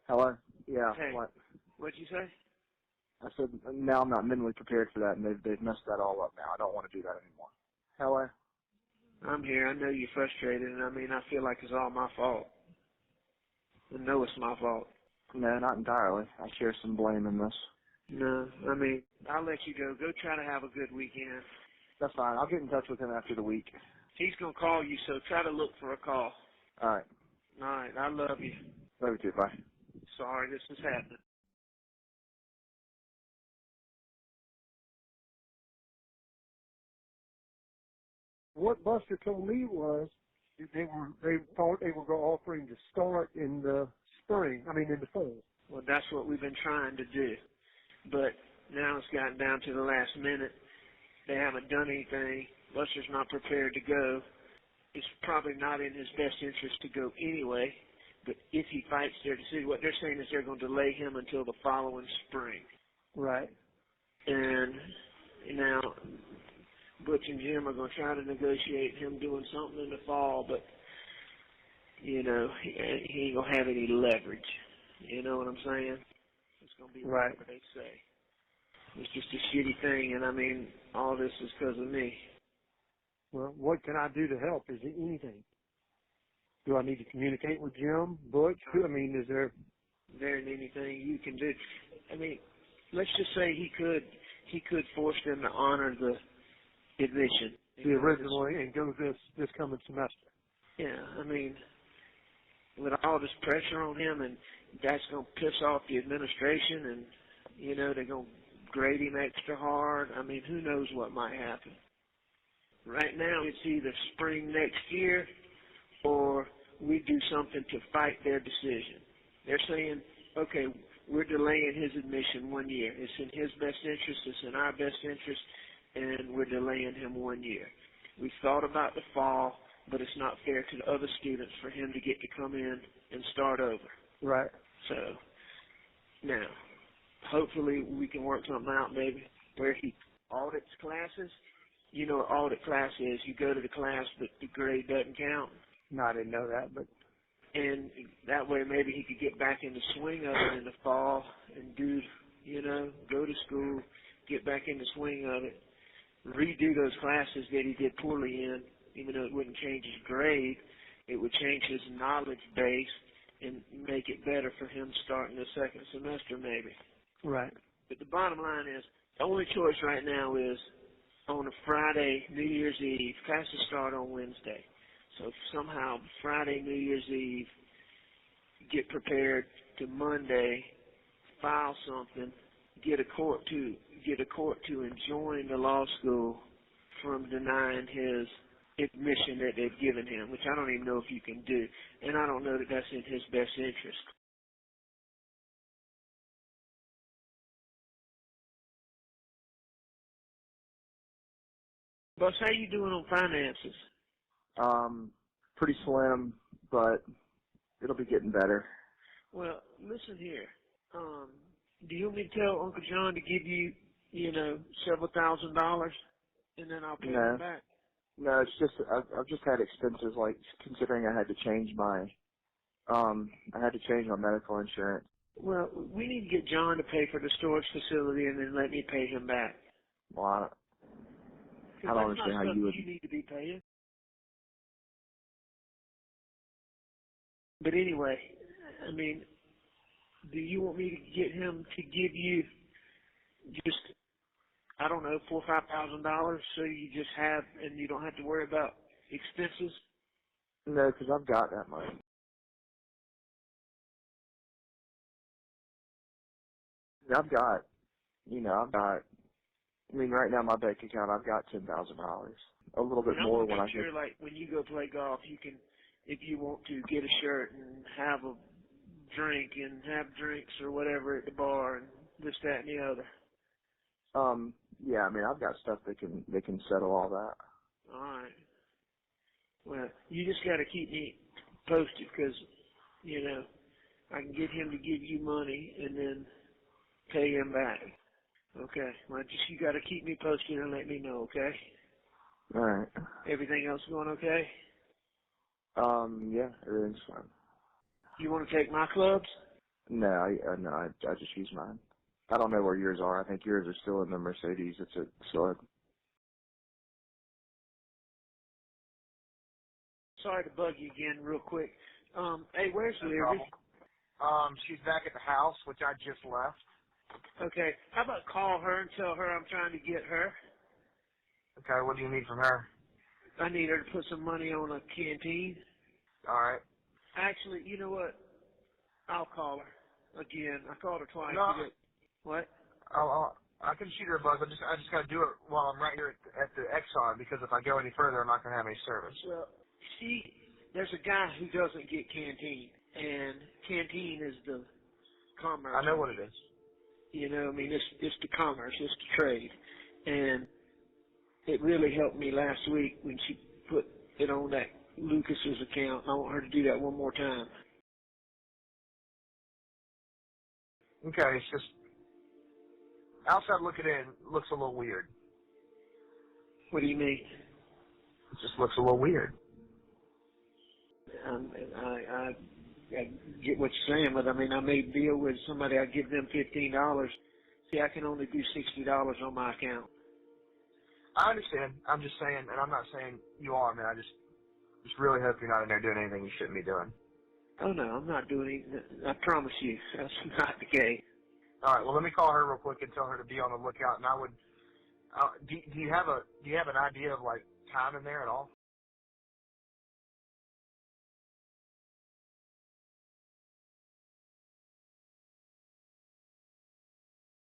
Hello? Yeah. Hey, what? What'd you say? I said now I'm not mentally prepared for that, and they've messed that all up now. I don't want to do that anymore. Hello? I'm here. I know you're frustrated, and I feel like it's all my fault. I know it's my fault. No, not entirely. I share some blame in this. No, I'll let you go. Go try to have a good weekend. That's fine. I'll get in touch with him after the week. He's going to call you, so try to look for a call. All right. All right. I love you. Love you too. Bye. Sorry this is happening. What Buster told me was they thought they were offering to start in the in the fall. Well, that's what we've been trying to do. But now it's gotten down to the last minute. They haven't done anything. Buster's not prepared to go. It's probably not in his best interest to go anyway. But if he fights their decision, what they're saying is they're going to delay him until the following spring. Right. And now Butch and Jim are going to try to negotiate him doing something in the fall, but, you know, he ain't going to have any leverage. You know what I'm saying? It's going to be whatever they say. It's just a shitty thing, and all this is because of me. Well, what can I do to help? Is it anything? Do I need to communicate with Jim, Butch? Is there... There ain't anything you can do. let's just say he could force them to honor the admission. The original and go this coming semester. Yeah, I mean, with all this pressure on him, and that's going to piss off the administration, and, you know, they're going to grade him extra hard. I mean, who knows what might happen. Right now, it's either spring next year or we do something to fight their decision. They're saying, okay, we're delaying his admission 1 year. It's in his best interest, it's in our best interest, and we're delaying him 1 year. We thought about the fall, but it's not fair to the other students for him to get to come in and start over. Right. So, now, hopefully we can work something out maybe where he audits classes. You know what audit class is. You go to the class, but the grade doesn't count. No, I didn't know that, but. And that way maybe he could get back in the swing of it in the fall and do, you know, go to school, get back in the swing of it, redo those classes that he did poorly in, even though it wouldn't change his grade, it would change his knowledge base and make it better for him starting the second semester maybe. Right. But the bottom line is, the only choice right now is on a Friday, New Year's Eve, classes start on Wednesday. So somehow Friday, New Year's Eve, get prepared to Monday, file something, get a court to enjoin the law school from denying his admission that they've given him, which I don't even know if you can do, and I don't know that that's in his best interest. Bus, how you doing on finances? Pretty slim, but it'll be getting better. Well, listen here. Do you want me to tell Uncle John to give you, you know, several $1,000s, and then I'll pay him back? No, it's just I've just had expenses, like considering I had to change my medical insurance. Well, we need to get John to pay for the storage facility and then let me pay him back. Well, I don't understand how you would. You need to be paying. But anyway, I mean, do you want me to get him to give you just, I don't know, $4,000 or $5,000 so you just have, and you don't have to worry about expenses? No, because I've got that money. I mean, right now my bank account, I've got $10,000. A little bit more when I get. Like when you go play golf, you can, if you want to, get a shirt and have a drink and have drinks or whatever at the bar and this, that, and the other. Yeah, I mean, I've got stuff that can settle all that. All right. Well, you just got to keep me posted because, you know, I can get him to give you money and then pay him back. Okay. Well, just you got to keep me posted and let me know, okay? All right. Everything else going okay? Yeah, everything's fine. You want to take my clubs? No, I just use mine. I don't know where yours are. I think yours are still in the Mercedes. It's a slug. Sorry to bug you again real quick. Hey, where's Larry? She's back at the house, which I just left. Okay. How about call her and tell her I'm trying to get her? Okay, what do you need from her? I need her to put some money on a canteen. All right. Actually, you know what? I'll call her again. I called her twice. No. What? I can shoot her a buzz. I just got to do it while I'm right here at the Exxon because if I go any further, I'm not going to have any service. Well, there's a guy who doesn't get canteen, and canteen is the commerce. I know what it is. You know, I mean, it's the commerce, it's the trade, and it really helped me last week when she put it on that Lucas's account. I want her to do that one more time. Okay, it's just outside looking in looks a little weird. What do you mean? It just looks a little weird. I get what you're saying, but I mean, I made a deal with somebody. I give them $15. See, I can only do $60 on my account. I understand. I'm just saying, and I'm not saying you are, man. I just really hope you're not in there doing anything you shouldn't be doing. Oh, no, I'm not doing anything. I promise you, that's not the case. All right. Well, let me call her real quick and tell her to be on the lookout. And I would. Do you have an idea of like time in there at all?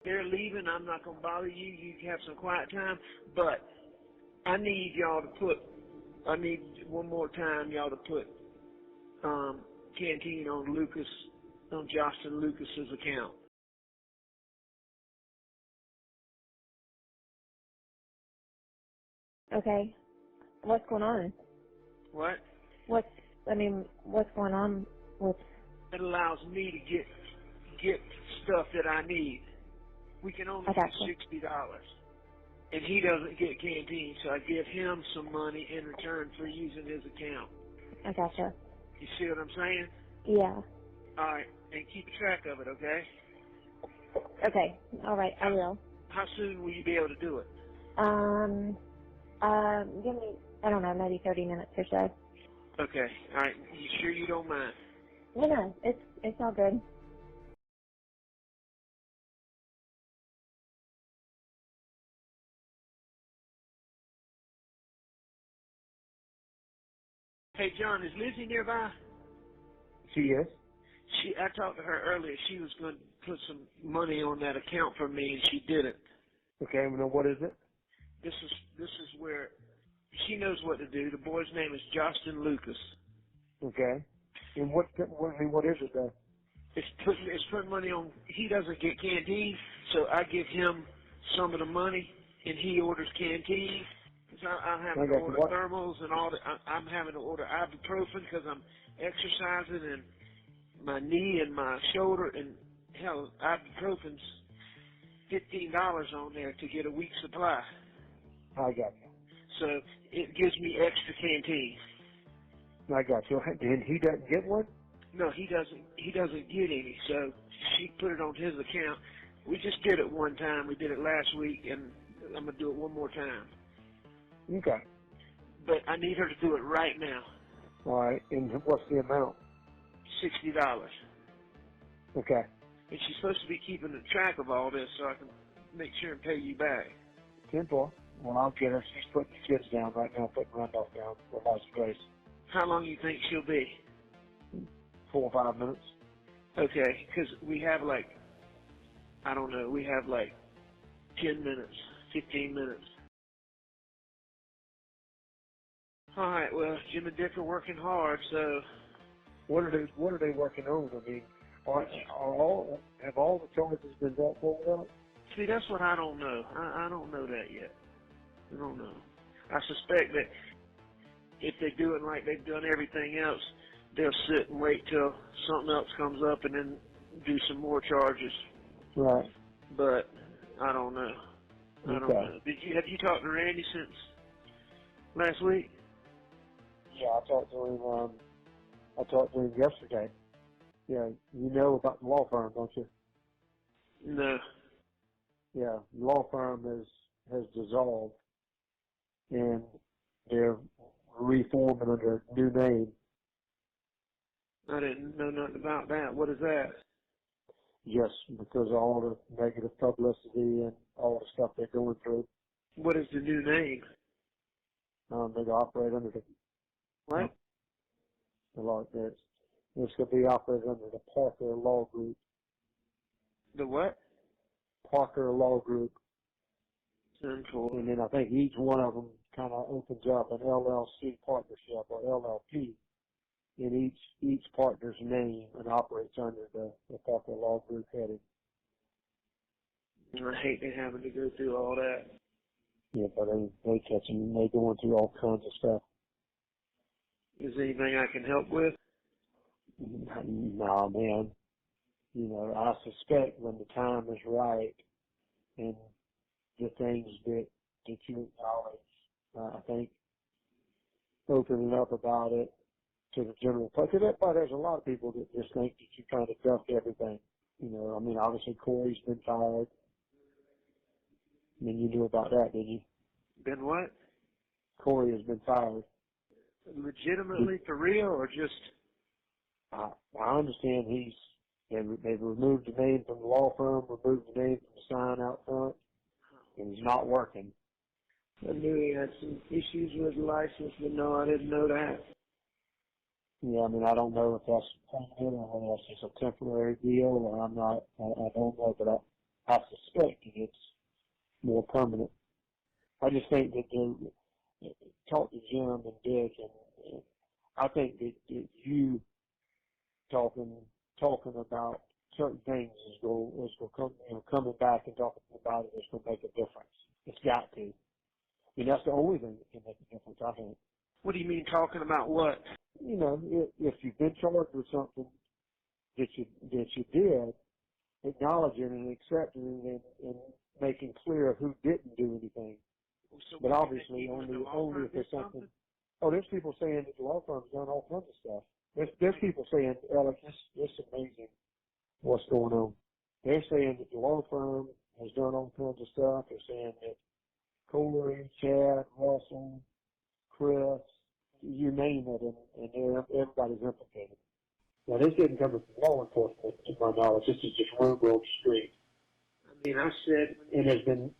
They're leaving. I'm not going to bother you. You can have some quiet time. But I need y'all to I need one more time y'all to put Canteen on Justin Lucas's account. Okay. What's going on? What? What's going on with... It allows me to get stuff that I need. We can only do $60. And he doesn't get Canteen, so I give him some money in return for using his account. I gotcha. You see what I'm saying? Yeah. All right, and keep track of it, okay? Okay. All right, I will. How soon will you be able to do it? Give me, I don't know, maybe 30 minutes or so. Okay. All right. You sure you don't mind? No, it's all good. Hey, John, is Lizzie nearby? She is. I talked to her earlier. She was going to put some money on that account for me, and she didn't. Okay, well, what is it? This is where she knows what to do. The boy's name is Justin Lucas. Okay. And what is it though? It's putting money on. He doesn't get Canteen, so I give him some of the money, and he orders Canteen. So I'm having to order thermals and all that. I'm having to order ibuprofen because I'm exercising and my knee and my shoulder, and hell, ibuprofen's $15 on there to get a week's supply. I got you. So it gives me extra Canteen. I got you. And he doesn't get one? No, he doesn't get any. So she put it on his account. We just did it one time. We did it last week, and I'm gonna do it one more time. Okay. But I need her to do it right now. All right. And what's the amount? $60. Okay. And she's supposed to be keeping track of all this so I can make sure and pay you back. 10-4. Well, I'll get her. She's putting the kids down right now, putting Randolph down for Lost Grace. How long do you think she'll be? 4 or 5 minutes. Okay, because we have I don't know, we have 10 minutes, 15 minutes. All right, well, Jim and Dick are working hard, so... What are they working on? I mean, have all the charges been brought forward? See, that's what I don't know. I don't know that yet. I don't know. I suspect that if they do it like they've done everything else, they'll sit and wait till something else comes up and then do some more charges. Right. But I don't know. I don't know. Have you talked to Randy since last week? Yeah, I talked to him yesterday. Yeah, you know about the law firm, don't you? No. Yeah, the law firm has dissolved, and they're reforming under a new name. I didn't know nothing about that. What is that? Yes, because of all the negative publicity and all the stuff they're going through. What is the new name? They operate under the... What? The law. It's going to be operated under the Parker Law Group. The what? Parker Law Group. Central. And then I think each one of them kind of opens up an LLC partnership or LLP in each partner's name and operates under the Parker Law Group heading. I hate having to go through all that. Yeah, but they catch them. They going through all kinds of stuff. Is there anything I can help with? Nah, man. You know, I suspect when the time is right and the things that you acknowledge, I think opening up about it to the general public. But there's a lot of people that just think that you're trying to duck everything. You know, I mean, obviously Cory's been fired. I mean, you knew about that, didn't you? Been what? Cory has been fired. Legitimately, for real, or just? I understand he's They've removed the name from the law firm, removed the name from the sign out front, and it's not working. I knew he had some issues with the license, but no, I didn't know that. Yeah, I mean, I don't know if that's permanent or whether that's just a temporary deal, or I don't know, but I suspect that it's more permanent. I just think that talk to Jim and Dick, and I think that you talking about certain things is going come, coming back and talking about it is going to make a difference. It's got to. I mean, that's the only thing that can make a difference, I think. What do you mean talking about what? If you've been charged with something that you did, acknowledging and accepting and making clear who didn't do anything. So but obviously only if there's something. Oh, there's people saying that the law firm's done all kinds of stuff. There's people saying, Alex, it's amazing what's going on. They're saying that the law firm has done all kinds of stuff. They're saying that Cory, Chad, Russell, Chris, you name it, and everybody's implicated. Now, this didn't come from law enforcement, to my knowledge. This is just rumor on the street. I mean, I said, and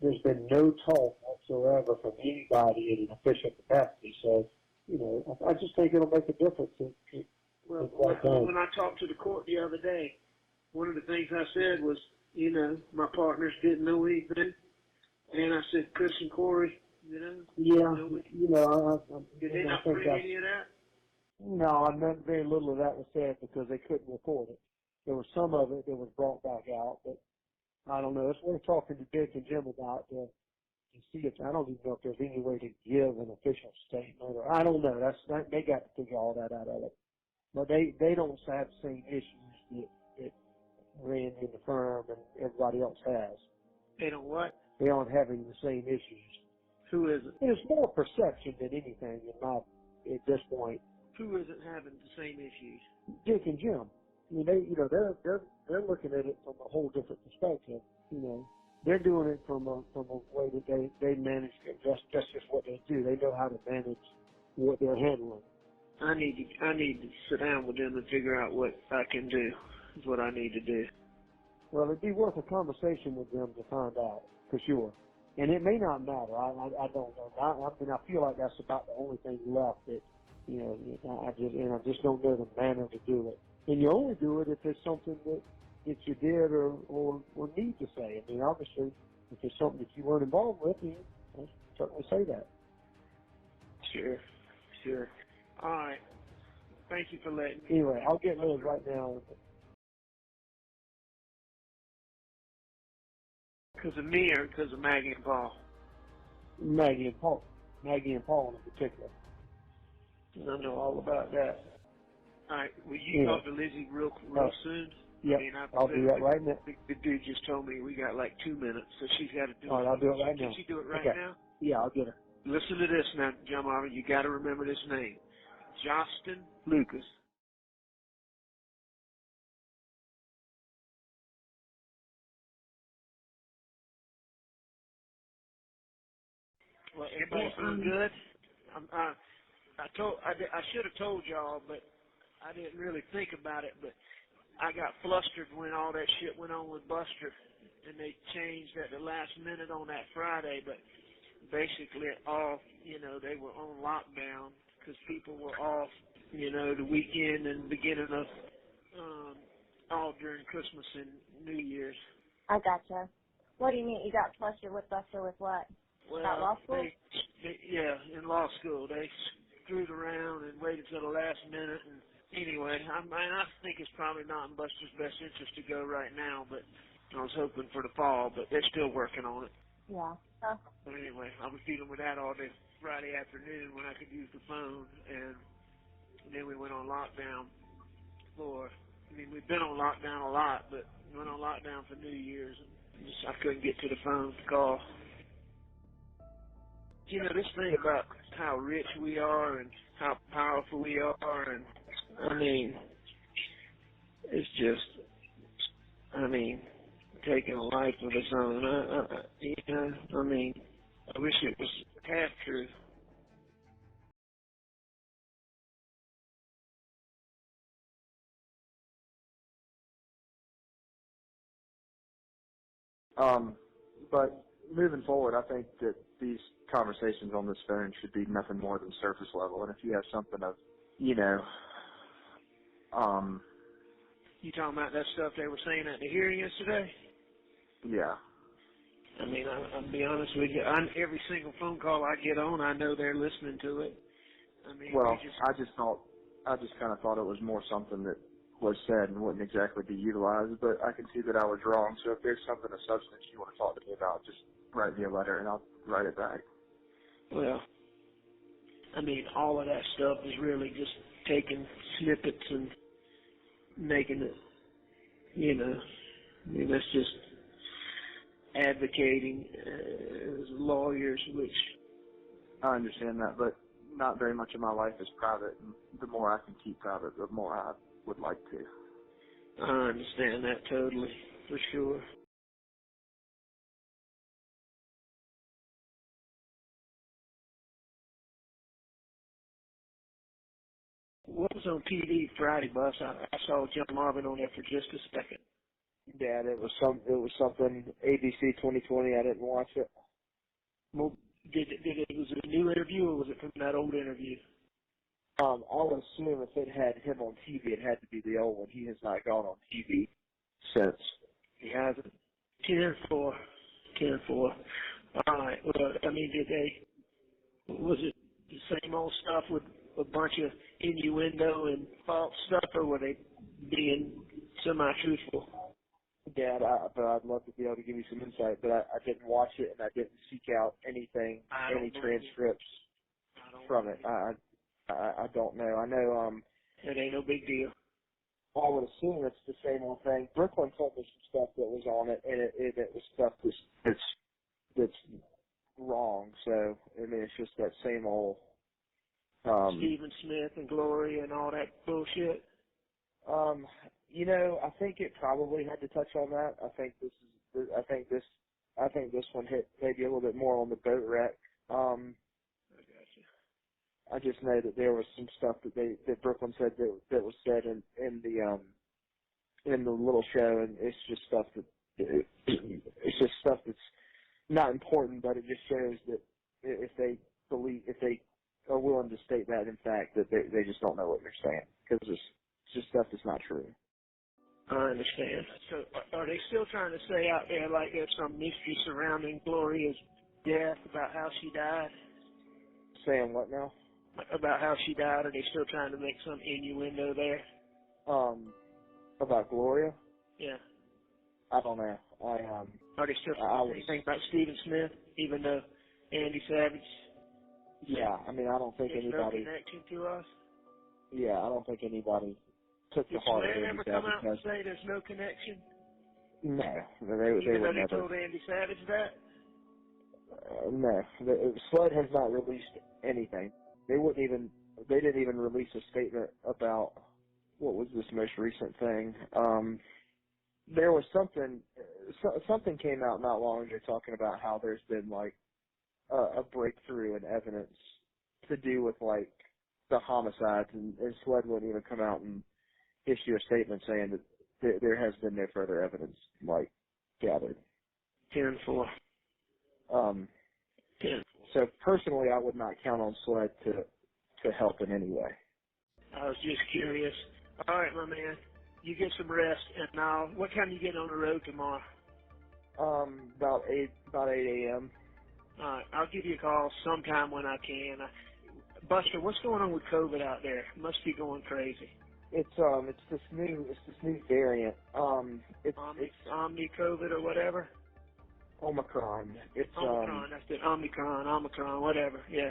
there's been no talk whatsoever from anybody in an official capacity. So, I just think it'll make a difference. When I talked to the court the other day, one of the things I said was, my partners didn't know anything, and I said, Chris and Cory, Yeah, did they not bring any of that? No, I meant very little of that was said because they couldn't report it. There was some of it that was brought back out, but I don't know. It's worth talking to Dick and Jim about to see if I don't even know if there's any way to give an official statement, or I don't know. They got to figure all that out of it. But they don't have the same issues that ran in the firm and everybody else has. They don't what? They aren't having the same issues. Who is it? It's more perception than anything at this point. Who isn't having the same issues? Dick and Jim. I mean, they're looking at it from a whole different perspective. They're doing it from a way that they manage it. That's just what they do. They know how to manage what they're handling. I need to sit down with them and figure out what I can do. Is what I need to do. Well, it'd be worth a conversation with them to find out for sure. And it may not matter. I don't know. I feel like that's about the only thing left that I just don't know the manner to do it. And you only do it if it's something that you did or need to say. I mean, obviously, if it's something that you weren't involved with, you certainly say that. Sure. All right. Thank you for letting me. Anyway, I'll get Liz right now. Because of me or because of Maggie and Paul? Maggie and Paul in particular. I know all about that. All right, will you talk to Lizzie real soon? Yeah, I'll do that right now. The dude just told me we got like 2 minutes, so she's got to do it. All right, I'll do it right now. Can she do it right now? Yeah, I'll get her. Listen to this now, John Marvin. You got to remember this name. Justin Lucas. Well, everybody's feeling good. I should have told y'all, but I didn't really think about it. But I got flustered when all that shit went on with Buster, and they changed at the last minute on that Friday. But basically, they were on lockdown because people were off, the weekend and beginning of all during Christmas and New Year's. I gotcha. What do you mean? You got flustered with Buster with what? Well, about law school? In law school. They screwed around and waited till the last minute. And anyway, I think it's probably not in Buster's best interest to go right now, but I was hoping for the fall, but they're still working on it. Yeah. But anyway, I was dealing with that all day Friday afternoon when I could use the phone, and then we went on lockdown we've been on lockdown a lot, but we went on lockdown for New Year's, and I couldn't get to the phone to call. This thing about how rich we are and how powerful we are, and it's just, taking a life of its own. I wish it was half true. But moving forward, I think that these conversations on this phone should be nothing more than surface level. And if you have something of, you talking about that stuff they were saying at the hearing yesterday? Yeah. I mean, I'll be honest with you. Every single phone call I get on, I know they're listening to it. I mean, well, I just kind of thought it was more something that was said and wouldn't exactly be utilized, but I can see that I was wrong. So if there's something of substance you want to talk to me about, just write me a letter and I'll write it back. Well, I mean, all of that stuff is really just taking snippets and making it, I mean, that's just advocating as lawyers, which... I understand that, but not very much of my life is private, and the more I can keep private, the more I would like to. I understand that totally, for sure. What was on TV Friday, Bus? I saw John Marvin on there for just a second. Dad, it was something ABC 2020. I didn't watch it. Well, was it a new interview or was it from that old interview? I would assume if it had him on TV, it had to be the old one. He has not gone on TV since. He hasn't. 10-4. All right. Well, I mean, was it the same old stuff with a bunch of innuendo and false stuff, or were they being semi-truthful? Dad, I'd love to be able to give you some insight, but I didn't watch it and I didn't seek out any transcripts from it. I don't know. I know. It ain't no big deal. I would assume it's the same old thing. Brooklyn told me some stuff that was on it, and it was stuff that's wrong. So I mean, it's just that same old. Stephen Smith and Gloria and all that bullshit. I think it probably had to touch on that. I think this one hit maybe a little bit more on the boat wreck. I gotcha. I just know that there was some stuff that Brooklyn said that was said in the little show, and it's just stuff that's not important, but it just shows that if they are willing to state that in fact, that they just don't know what they're saying, because it's just stuff that's not true. I understand. So are they still trying to say out there like there's some mystery surrounding Gloria's death, about how she died? Saying what now? About how she died? Are they still trying to make some innuendo there? About Gloria? Yeah. I don't know. Are they still saying about Stephen Smith, even though Andy Savage? Yeah, I mean, I don't think there's anybody... no connection to us? Yeah, I don't think anybody took the heart of Andy Savage. Did Sled ever come out and say there's no connection? No. Even though they told Andy Savage that? No. Sled has not released anything. They didn't even release a statement about what was this most recent thing. There was something came out not long ago talking about how there's been like a breakthrough in evidence to do with like the homicides, and Sled wouldn't even come out and issue a statement saying that there has been no further evidence like gathered. 10-4. So personally, I would not count on Sled to help in any way. I was just curious. All right, my man. You get some rest, and what time you get on the road tomorrow? About 8 a.m. All right, I'll give you a call sometime when I can. Buster, what's going on with COVID out there? It must be going crazy. It's this new variant. It's Omni COVID or whatever. Omicron. It's Omicron. That's it. Omicron, whatever. Yeah.